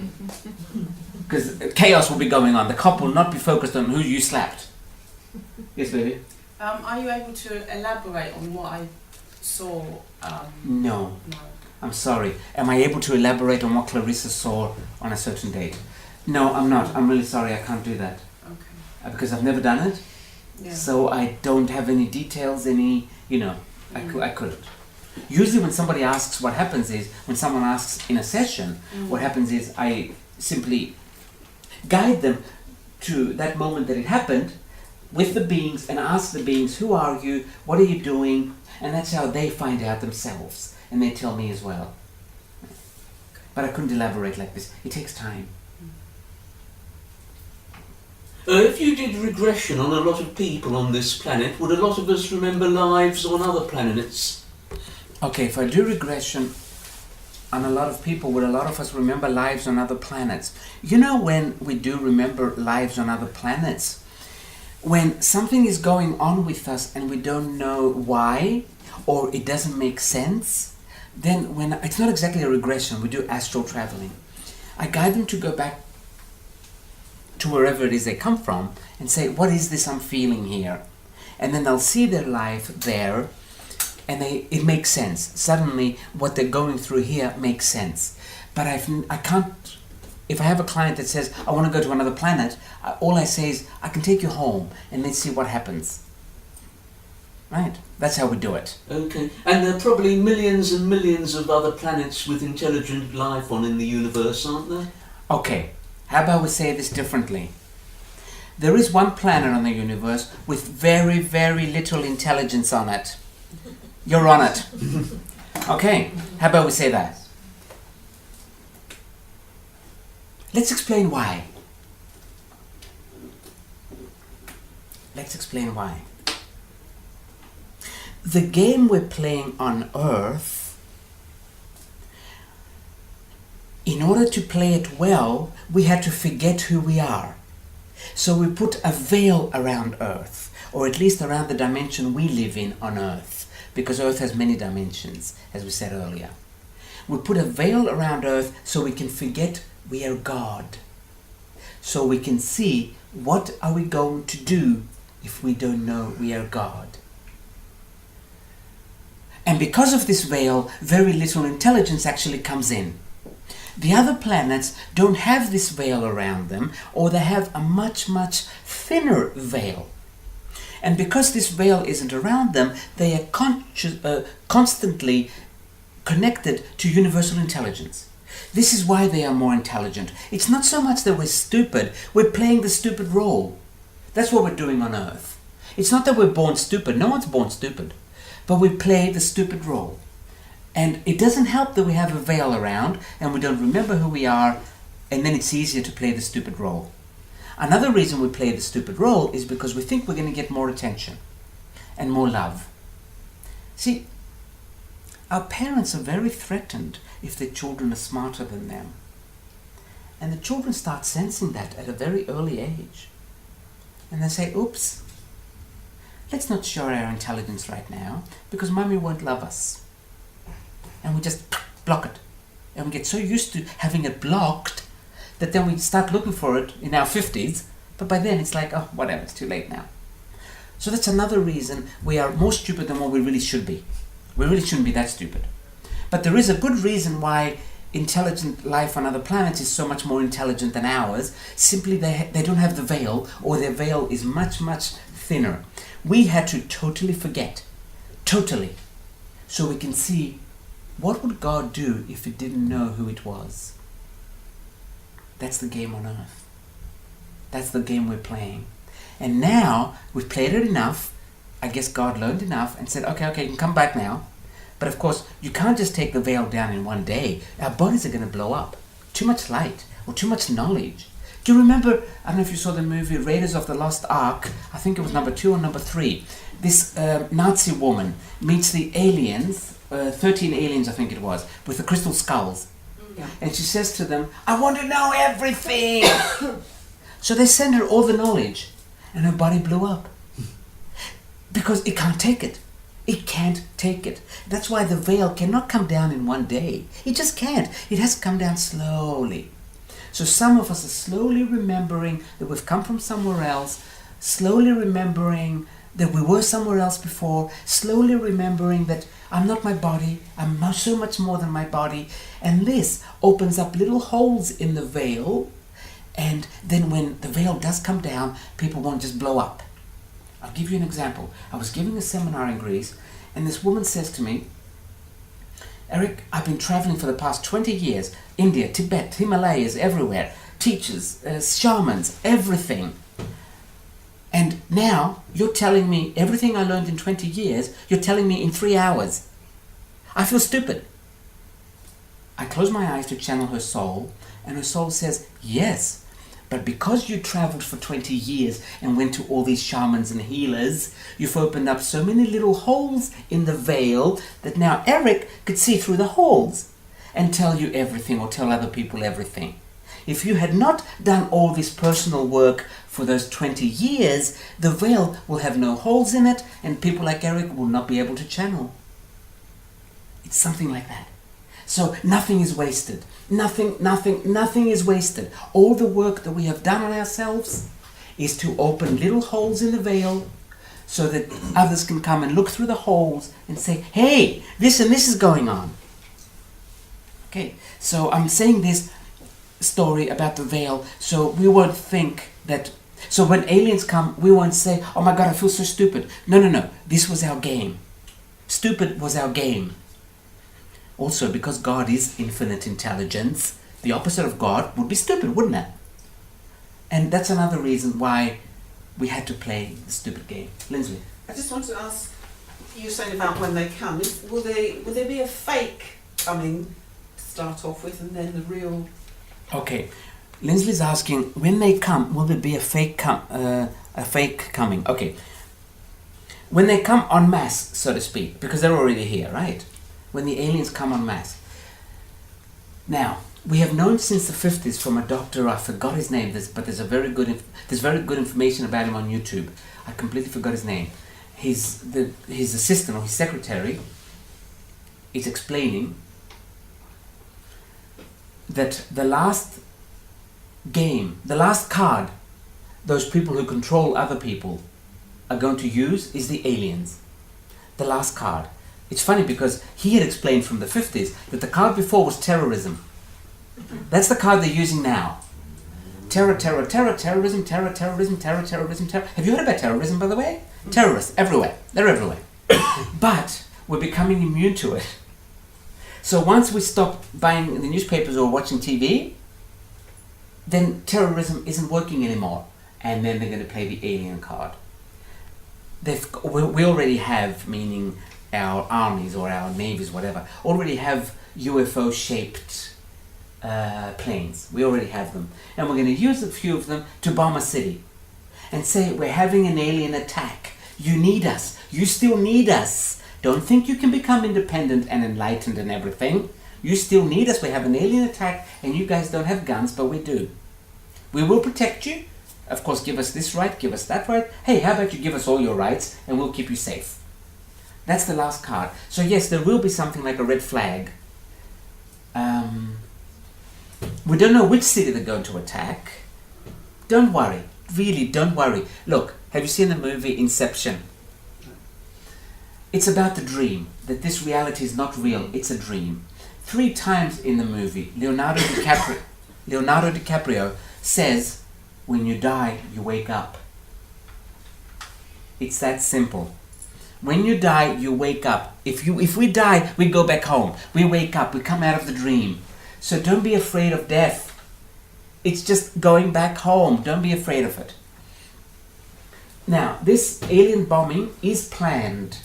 Because chaos will be going on, the cop will not be focused on who you slapped. Yes, baby? Are you able to elaborate on what I saw? No. I'm sorry. Am I able to elaborate on what Clarissa saw on a certain date? No, I'm not. I'm really sorry. I can't do that. Okay. Because I've never done it. Yeah. So I don't have any details, I couldn't. Usually when somebody asks, what happens is, when someone asks in a session, what happens is I simply guide them to that moment that it happened with the beings and ask the beings, who are you, what are you doing, and that's how they find out themselves, and they tell me as well. But I couldn't elaborate like this. It takes time. If you did regression on a lot of people on this planet, would a lot of us remember lives on other planets? Okay, if I do regression on a lot of people, would a lot of us remember lives on other planets? You know, when we do remember lives on other planets, when something is going on with us and we don't know why, or it doesn't make sense, then when it's not exactly a regression, we do astral traveling. I guide them to go back to wherever it is they come from and say, what is this I'm feeling here? And then they'll see their life there, and it makes sense. Suddenly what they're going through here makes sense. But I can't, if I have a client that says, I want to go to another planet, all I say is, I can take you home and let's see what happens. Right? That's how we do it. Okay. And there are probably millions and millions of other planets with intelligent life on in the universe, aren't there? Okay, how about we say this differently? There is one planet on the universe with very, very little intelligence on it. You're on it. Okay, how about we say that? Let's explain why. Let's explain why. The game we're playing on Earth, in order to play it well, we had to forget who we are. So we put a veil around Earth, or at least around the dimension we live in on Earth, because Earth has many dimensions, as we said earlier. We put a veil around Earth so we can forget we are God. So we can see, what are we going to do if we don't know we are God? And because of this veil, very little intelligence actually comes in. The other planets don't have this veil around them, or they have a much, much thinner veil. And because this veil isn't around them, they are constantly connected to universal intelligence. This is why they are more intelligent. It's not so much that we're stupid, we're playing the stupid role. That's what we're doing on Earth. It's not that we're born stupid, no one's born stupid, but we play the stupid role. And it doesn't help that we have a veil around and we don't remember who we are, and then it's easier to play the stupid role. Another reason we play the stupid role is because we think we're going to get more attention and more love. See, our parents are very threatened if their children are smarter than them. And the children start sensing that at a very early age. And they say, oops, let's not show our intelligence right now because mommy won't love us. And we just block it. And we get so used to having it blocked that then we start looking for it in our 50s, but by then it's like, oh, whatever, it's too late now. So that's another reason we are more stupid than what we really should be. We really shouldn't be that stupid. But there is a good reason why intelligent life on other planets is so much more intelligent than ours. Simply they don't have the veil, or their veil is much, much thinner. We had to totally forget. Totally. So we can see, what would God do if He didn't know who it was? That's the game on Earth. That's the game we're playing. And now, we've played it enough. I guess God learned enough and said, okay, you can come back now. But of course, you can't just take the veil down in one day. Our bodies are going to blow up. Too much light, or too much knowledge. Do you remember, I don't know if you saw the movie Raiders of the Lost Ark, I think it was number 2 or number 3. This Nazi woman meets the aliens, 13 aliens I think it was, with the crystal skulls. Yeah. And she says to them, I want to know everything! So they send her all the knowledge, and her body blew up. Because it can't take it. It can't take it. That's why the veil cannot come down in one day. It just can't. It has to come down slowly. So some of us are slowly remembering that we've come from somewhere else, slowly remembering that we were somewhere else before, slowly remembering that I'm not my body, I'm so much more than my body, and this opens up little holes in the veil, and then when the veil does come down, people won't just blow up. I'll give you an example. I was giving a seminar in Greece, and this woman says to me, Eric, I've been traveling for the past 20 years. India, Tibet, Himalayas, everywhere. Teachers, shamans, everything. And now you're telling me everything I learned in 20 years, you're telling me in 3 hours. I feel stupid. I close my eyes to channel her soul, and her soul says, yes, but because you traveled for 20 years and went to all these shamans and healers, you've opened up so many little holes in the veil that now Eric could see through the holes and tell you everything or tell other people everything. If you had not done all this personal work for those 20 years, the veil will have no holes in it and people like Eric will not be able to channel. It's something like that. So nothing is wasted. Nothing is wasted. All the work that we have done on ourselves is to open little holes in the veil so that others can come and look through the holes and say, hey, this and this is going on. Okay, so I'm saying this story about the veil so we won't think that, so when aliens come, we won't say, oh my God, I feel so stupid. No. This was our game. Stupid was our game. Also, because God is infinite intelligence, the opposite of God would be stupid, wouldn't it? And that's another reason why we had to play the stupid game. Lindsley? I just want to ask, you were saying about when they come, will there be a fake coming to start off with and then the real? Okay, Lindsley's asking, when they come, will there be a fake coming? Okay, when they come en masse, so to speak, because they're already here, right? When the aliens come en masse. Now, we have known since the 50s from a doctor, I forgot his name, but there's very good information about him on YouTube. I completely forgot his name. His assistant or his secretary is explaining that the last game, the last card those people who control other people are going to use is the aliens. The last card. It's funny because he had explained from the 50s that the card before was terrorism. That's the card they're using now. Terrorism. Have you heard about terrorism, by the way? Terrorists, everywhere. They're everywhere. But we're becoming immune to it. So once we stop buying the newspapers or watching TV, then terrorism isn't working anymore. And then they're going to play the alien card. We already have, meaning our armies or our navies, whatever, already have UFO-shaped planes. We already have them. And we're going to use a few of them to bomb a city. And say, we're having an alien attack. You need us. You still need us. Don't think you can become independent and enlightened and everything. You still need us. We have an alien attack and you guys don't have guns, but we do. We will protect you. Of course, give us this right, give us that right. Hey, how about you give us all your rights and we'll keep you safe. That's the last card. So yes, there will be something like a red flag. We don't know which city they're going to attack. Don't worry. Really, don't worry. Look, have you seen the movie Inception? It's about the dream, that this reality is not real, it's a dream. 3 times in the movie, Leonardo DiCaprio says, when you die, you wake up. It's that simple. When you die, you wake up. If we die, we go back home. We wake up, we come out of the dream. So don't be afraid of death. It's just going back home. Don't be afraid of it. Now, this alien bombing is planned.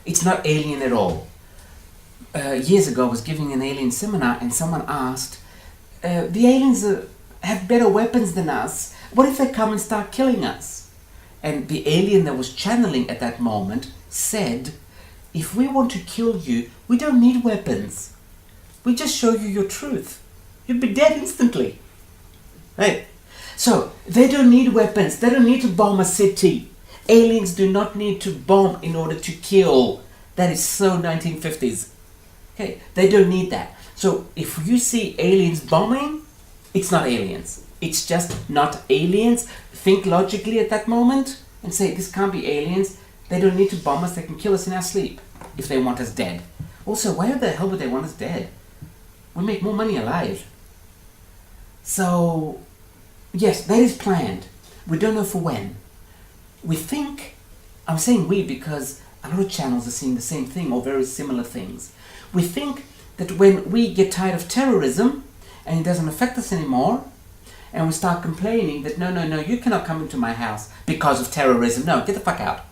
It's not alien at all. Years ago, I was giving an alien seminar and someone asked, the aliens have better weapons than us. What if they come and start killing us? And the alien that was channeling at that moment said, if we want to kill you, we don't need weapons. We just show you your truth. You'd be dead instantly. Right? So, they don't need weapons. They don't need to bomb a city. Aliens do not need to bomb in order to kill. That is so 1950s. Okay, they don't need that. So, if you see aliens bombing, it's not aliens. It's just not aliens. Think logically at that moment and say, this can't be aliens. They don't need to bomb us. They can kill us in our sleep if they want us dead. Also, why the hell would they want us dead? We make more money alive. So, yes, that is planned. We don't know for when. We think, I'm saying we because a lot of channels are seeing the same thing or very similar things. We think that when we get tired of terrorism and it doesn't affect us anymore, and we start complaining that no, you cannot come into my house because of terrorism. No, get the fuck out.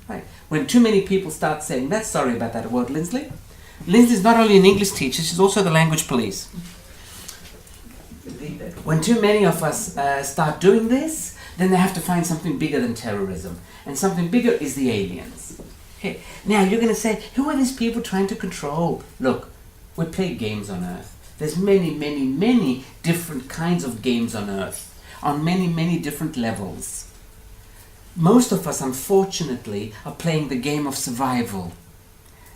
Right? When too many people start saying that, sorry about that word, Lindsley. Lindsley's not only an English teacher, she's also the language police. When too many of us start doing this, then they have to find something bigger than terrorism. And something bigger is the aliens. Okay. Now you're going to say, who are these people trying to control? Look, we play games on Earth. There's many different kinds of games on Earth, on many different levels. Most of us, unfortunately, are playing the game of survival.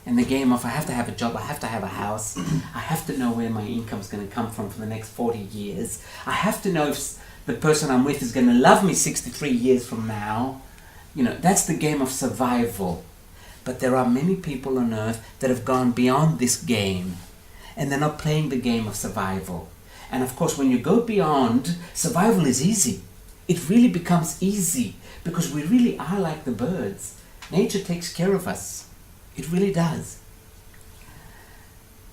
And the game of, I have to have a job, I have to have a house, I have to know where my income is going to come from for the next 40 years. I have to know if the person I'm with is going to love me 63 years from now. You know, that's the game of survival. But there are many people on Earth that have gone beyond this game. And they're not playing the game of survival. And of course, when you go beyond, survival is easy. It really becomes easy because we really are like the birds. Nature takes care of us. It really does.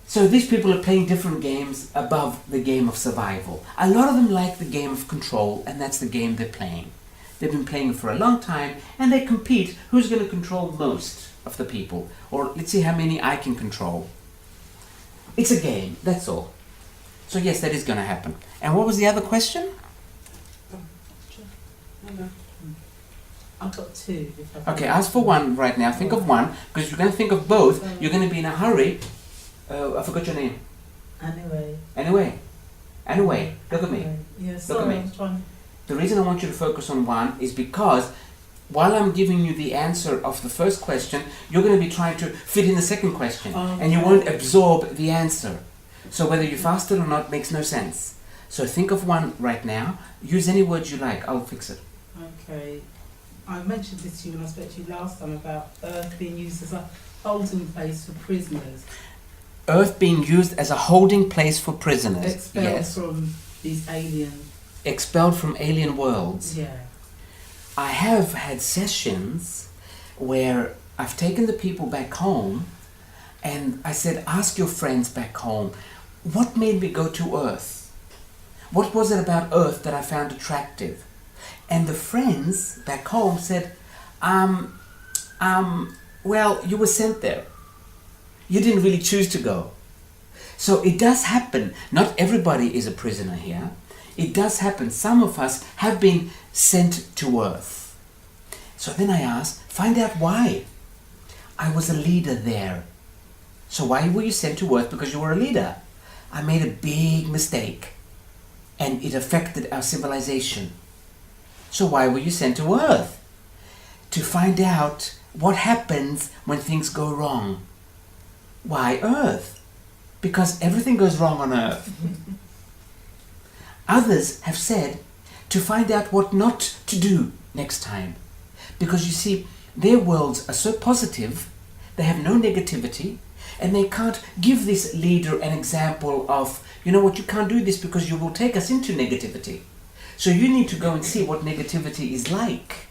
So these people are playing different games above the game of survival. A lot of them like the game of control, and that's the game they're playing. They've been playing it for a long time, and they compete who's going to control most of the people. Or let's see how many I can control. It's a game, that's all. So yes, that is going to happen. And what was the other question? I've got two. Okay, ask for one right now. Think of one, because if you're going to think of both, you're going to be in a hurry. I forgot your name. Anyway, look at me. Yeah, Look sorry, at me. I'm trying. The reason I want you to focus on one is because while I'm giving you the answer of the first question, you're going to be trying to fit in the second question, and you won't absorb the answer. So whether you fast it or not makes no sense. So think of one right now. Use any words you like. I'll fix it. Okay. I mentioned this to you when I spoke to you last time about Earth being used as a holding place for prisoners. Earth being used as a holding place for prisoners. Expelled Yes. from these alien. Expelled from alien worlds. Yeah. I have had sessions where I've taken the people back home and I said, ask your friends back home, what made me go to Earth? What was it about Earth that I found attractive? And the friends back home said, well, you were sent there. You didn't really choose to go. So it does happen. Not everybody is a prisoner here. It does happen. Some of us have been sent to Earth. So then I asked, find out why. I was a leader there. So why were you sent to Earth? Because you were a leader. I made a big mistake. And it affected our civilization. So why were you sent to Earth? To find out what happens when things go wrong. Why Earth? Because everything goes wrong on Earth. Others have said to find out what not to do next time. Because you see, their worlds are so positive, they have no negativity, and they can't give this leader an example of, you know what, you can't do this because you will take us into negativity. So you need to go and see what negativity is like.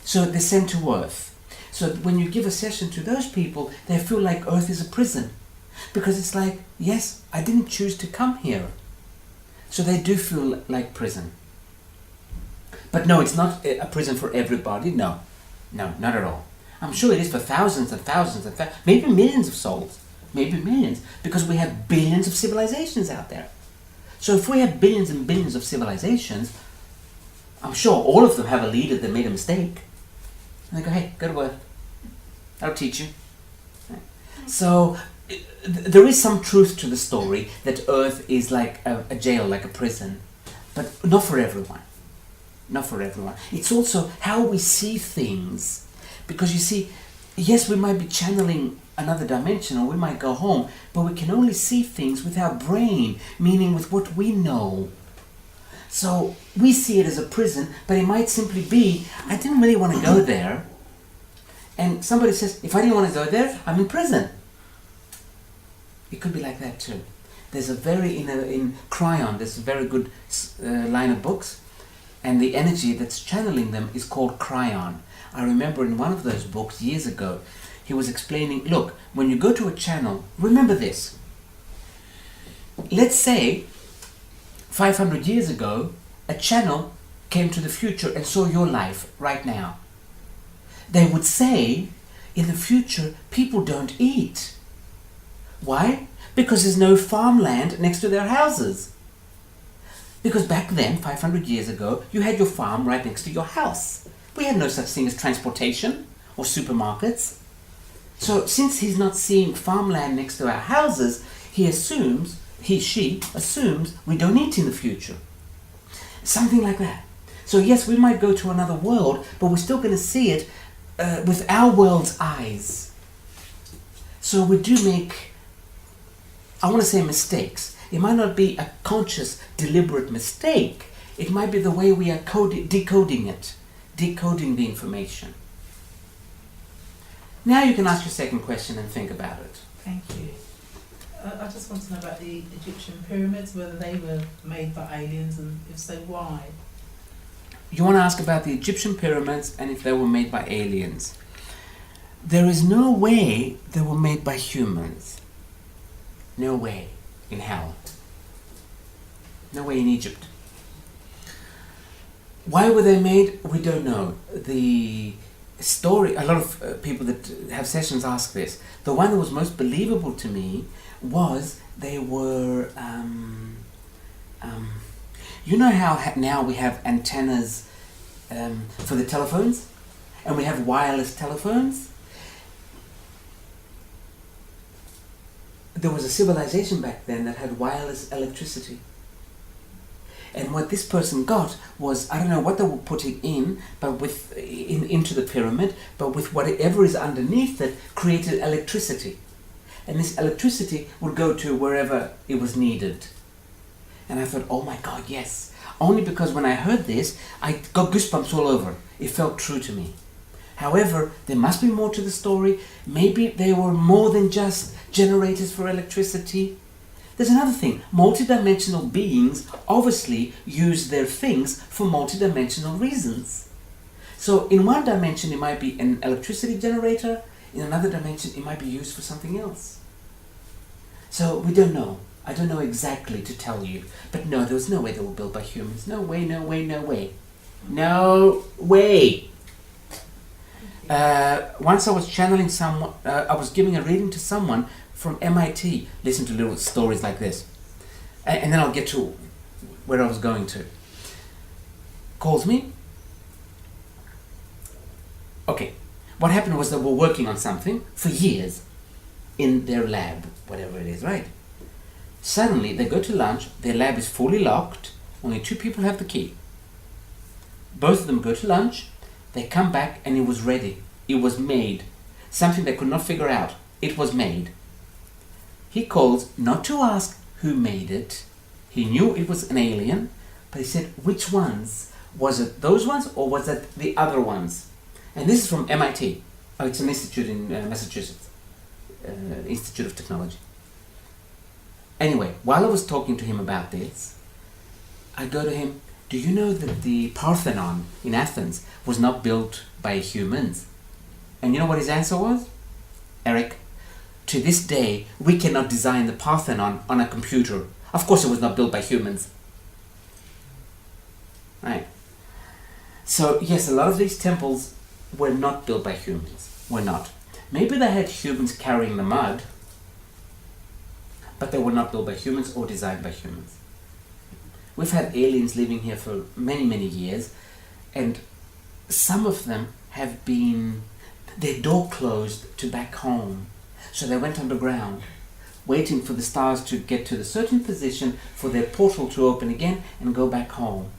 So they're sent to Earth. So when you give a session to those people, they feel like Earth is a prison. Because it's like, yes, I didn't choose to come here. So they do feel like prison. But no, it's not a prison for everybody. No, not at all. I'm sure it is for thousands and thousands and maybe millions of souls. Maybe millions. Because we have billions of civilizations out there. So if we have billions and billions of civilizations, I'm sure all of them have a leader that made a mistake. And they go, hey, go to work. I'll teach you. So there is some truth to the story that Earth is like a jail, like a prison. But not for everyone. Not for everyone. It's also how we see things. Because you see, yes, we might be channeling another dimension, or we might go home, but we can only see things with our brain, meaning with what we know. So we see it as a prison, but it might simply be, I didn't really want to go there. And somebody says, if I didn't want to go there, I'm in prison. It could be like that too. There's a very, in Cryon, there's a very good line of books, and the energy that's channeling them is called Cryon. I remember in one of those books years ago, he was explaining, look, when you go to a channel, remember this, let's say 500 years ago, a channel came to the future and saw your life right now. They would say, in the future, people don't eat. Why? Because there's no farmland next to their houses. Because back then, 500 years ago, you had your farm right next to your house. We had no such thing as transportation or supermarkets. So since he's not seeing farmland next to our houses, she assumes we don't eat in the future. Something like that. So yes, we might go to another world, but we're still going to see it with our world's eyes. So we do make, I want to say, mistakes. It might not be a conscious, deliberate mistake. It might be the way we are decoding the information. Now you can ask your second question and think about it. Thank you. I just want to know about the Egyptian pyramids, whether they were made by aliens, and if so, why? You want to ask about the Egyptian pyramids and if they were made by aliens. There is no way they were made by humans. No way in hell. No way in Egypt. Why were they made? We don't know. The story, a lot of people that have sessions ask this. The one that was most believable to me was they were, you know how now we have antennas for the telephones, and we have wireless telephones? There was a civilization back then that had wireless electricity. And what this person got was, I don't know what they were putting in, but into the pyramid, but with whatever is underneath it created electricity. And this electricity would go to wherever it was needed. And I thought, oh my God, yes. Only because when I heard this, I got goosebumps all over. It felt true to me. However, there must be more to the story. Maybe they were more than just generators for electricity. There's another thing. Multidimensional beings obviously use their things for multidimensional reasons. So in one dimension it might be an electricity generator, in another dimension it might be used for something else. So we don't know. I don't know exactly to tell you. But no, there was no way they were built by humans. No way, no way, no way. No way. Once I was channeling someone, I was giving a reading to someone from MIT. Listen to little stories like this. And then I'll get to where I was going to. Calls me. Okay. What happened was they were working on something for years in their lab, whatever it is, right? Suddenly they go to lunch, their lab is fully locked, only 2 people have the key. Both of them go to lunch, they come back and it was ready. It was made. Something they could not figure out. It was made. He calls not to ask who made it. He knew it was an alien, but he said, which ones? Was it those ones or was it the other ones? And this is from MIT. Oh, it's an institute in Massachusetts. Institute of Technology. Anyway, while I was talking to him about this, I go to him, do you know that the Parthenon in Athens was not built by humans? And you know what his answer was? Eric, to this day, we cannot design the Parthenon on a computer. Of course it was not built by humans. Right. So yes, a lot of these temples were not built by humans. Were not. Maybe they had humans carrying the mud, but they were not built by humans or designed by humans. We've had aliens living here for many, many years, and some of them have been, their door closed to back home. So they went underground, waiting for the stars to get to the certain position for their portal to open again and go back home.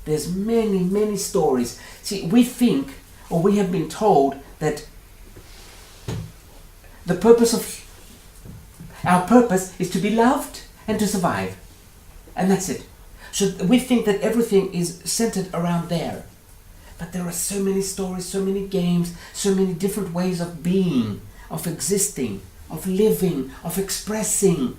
There's many, many stories. See, we think, or we have been told, that the purpose of our purpose is to be loved and to survive. And that's it. So we think that everything is centered around there. But there are so many stories, so many games, so many different ways of being, of existing, of living, of expressing.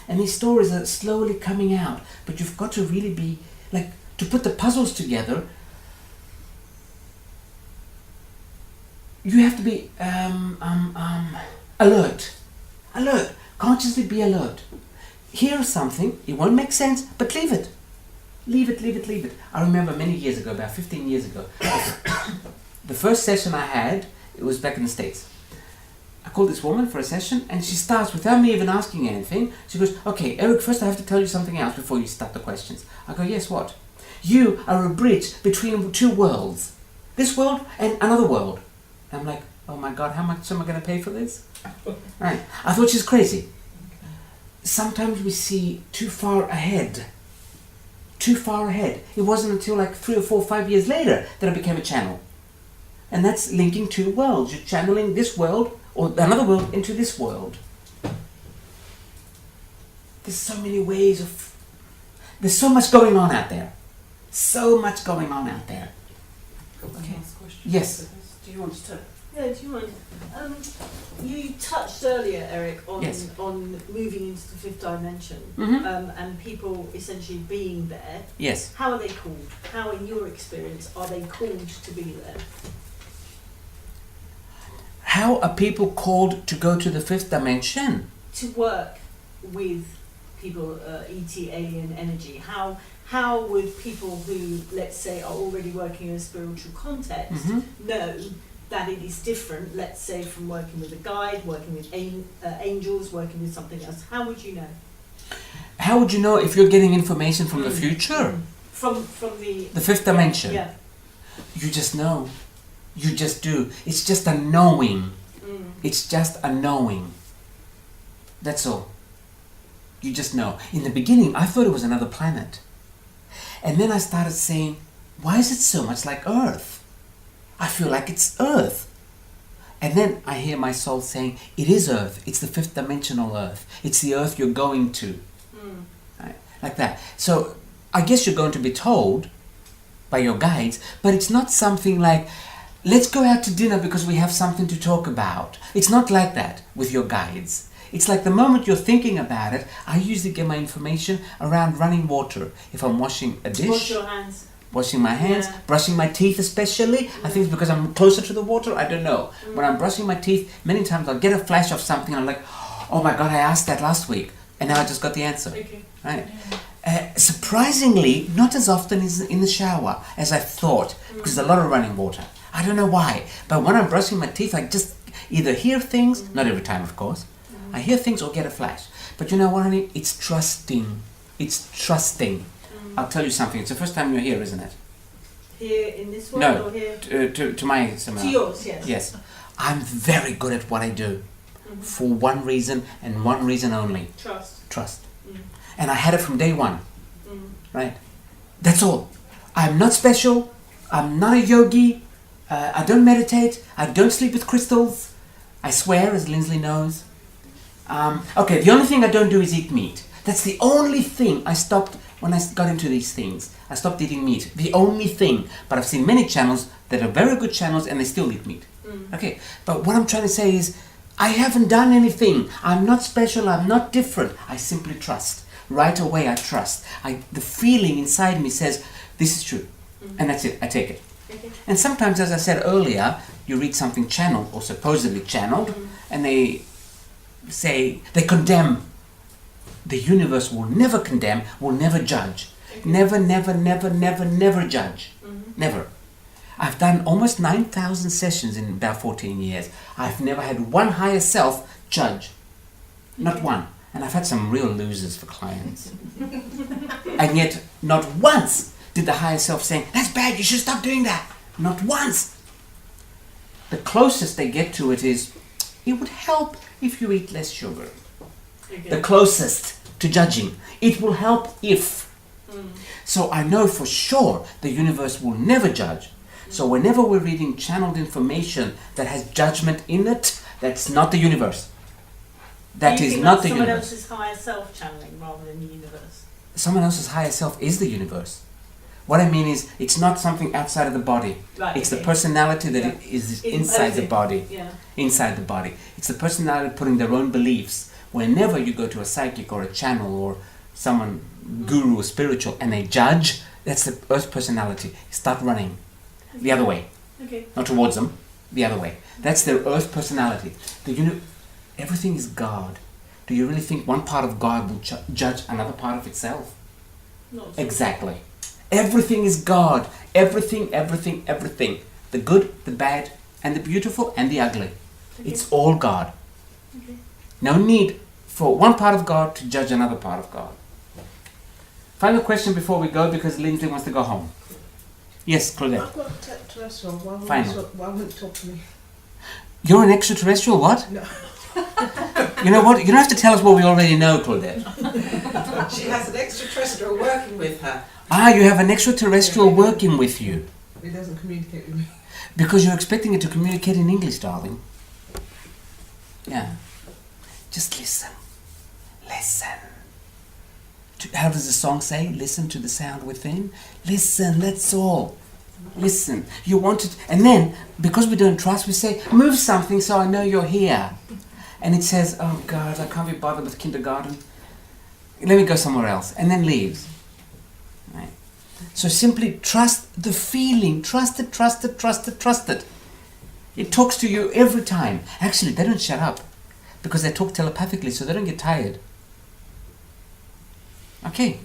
And these stories are slowly coming out. But you've got to really be, like, to put the puzzles together, you have to be alert. Alert. Consciously be alert. hear something, it won't make sense, but leave it. Leave it, leave it, leave it. I remember many years ago, about 15 years ago, the first session I had, it was back in the States. I called this woman for a session, and she starts without me even asking anything. She goes, okay, Eric, first I have to tell you something else before you start the questions. I go, yes, what? You are a bridge between two worlds. This world and another world. And I'm like, oh my God, how much am I going to pay for this? Right. I thought she's crazy. Sometimes we see too far ahead. Too far ahead. It wasn't until like 3 or 4 or 5 years later that I became a channel. And that's linking two worlds. You're channeling this world or another world into this world. There's so many ways of... There's so much going on out there. So much going on out there. Okay. Last question. Yes. Do you want to? Yeah, do you mind? You touched earlier, Eric, on Yes. on moving into the fifth dimension, Mm-hmm. and people essentially being there. Yes. How are they called? How, in your experience, are they called to be there? How are people called to go to the fifth dimension? To work with people, ET, alien energy. How would people who, let's say, are already working in a spiritual context Mm-hmm. know that it is different, let's say, from working with a guide, working with angels, working with something else? How would you know? How would you know if you're getting information from the future? From The fifth dimension? Yeah. You just know. You just do. It's just a knowing. It's just a knowing. That's all. You just know. In the beginning, I thought it was another planet. And then I started saying, why is it so much like Earth? I feel like it's Earth. And then I hear my soul saying, it is Earth. It's the fifth dimensional Earth. It's the Earth you're going to. Right? Like that. So I guess you're going to be told by your guides, but it's not something like, let's go out to dinner because we have something to talk about. It's not like that with your guides. It's like the moment you're thinking about it, I usually get my information around running water. If I'm washing a dish, Wash your hands. washing my hands, Yeah. brushing my teeth especially. I think it's because I'm closer to the water, I don't know. When I'm brushing my teeth, many times I'll get a flash of something and I'm like, oh my God, I asked that last week. And now I just got the answer. Okay. Right? Surprisingly, not as often as in the shower as I thought, because there's a lot of running water. I don't know why, but when I'm brushing my teeth, I just either hear things, not every time of course, I hear things or get a flash. But you know what, honey? It's trusting. It's trusting. I'll tell you something. It's the first time you're here, isn't it? Here in this world No, or here? to my seminar. To yours, yes. Yes. I'm very good at what I do for one reason and one reason only. Trust. Trust. And I had it from day one. Right? That's all. I'm not special. I'm not a yogi. I don't meditate. I don't sleep with crystals. I swear, as Lindsley knows. Okay, the only thing I don't do is eat meat. That's the only thing I stopped when I got into these things. I stopped eating meat. The only thing. But I've seen many channels that are very good channels and they still eat meat. Okay, but what I'm trying to say is, I haven't done anything. I'm not special. I'm not different. I simply trust. Right away, I trust. The feeling inside me says, this is true. And that's it. I take it. Okay. And sometimes, as I said earlier, you read something channeled or supposedly channeled, and they say, they condemn. The universe will never condemn, will never judge. Never, never, never, never, never judge. Never. I've done almost 9,000 sessions in about 14 years. I've never had one higher self judge. Not one. And I've had some real losers for clients. And yet, not once did the higher self say, that's bad, you should stop doing that. Not once. The closest they get to it is, it would help if you eat less sugar. Okay. The closest to judging. It will help if. So I know for sure the universe will never judge. So whenever we're reading channeled information that has judgment in it, that's not the universe. That Do you is think not that's the someone universe. else's higher self channeling rather than the universe? Someone else's higher self is the universe. What I mean is, it's not something outside of the body. Right. It's the okay. personality that Yeah. is inside the Imposing. body. Yeah. Inside the body. It's the personality putting their own beliefs. Whenever you go to a psychic or a channel or someone, guru or spiritual, and they judge, that's the earth personality. Start running. The other way. Okay. Not towards them, the other way. That's their earth personality. Everything is God. do you really think one part of God will judge another part of itself? Not so. Exactly. Everything is God. Everything, everything, everything. The good, the bad, and the beautiful, and the ugly. It's all God. Okay. No need for one part of God to judge another part of God. Final question before we go, because Lindsay wants to go home. Yes, Claudette. I've got extraterrestrial. Fine. Why won't you talk to me? You're an extraterrestrial, what? No. You know what? You don't have to tell us what we already know, Claudette. She has an extraterrestrial working with her. Ah, you have an extraterrestrial working with you. It doesn't communicate with me. Because you're expecting it to communicate in English, darling. Yeah. Just listen. Listen. How does the song say? Listen to the sound within. Listen, that's all. Listen. You want it. And then, because we don't trust, we say, move something so I know you're here. And it says, oh God, I can't be bothered with kindergarten. Let me go somewhere else. And then leaves. Right? So simply trust the feeling. Trust it, trust it, trust it, trust it. It talks to you every time. Actually, they don't shut up because they talk telepathically, so they don't get tired. Okay.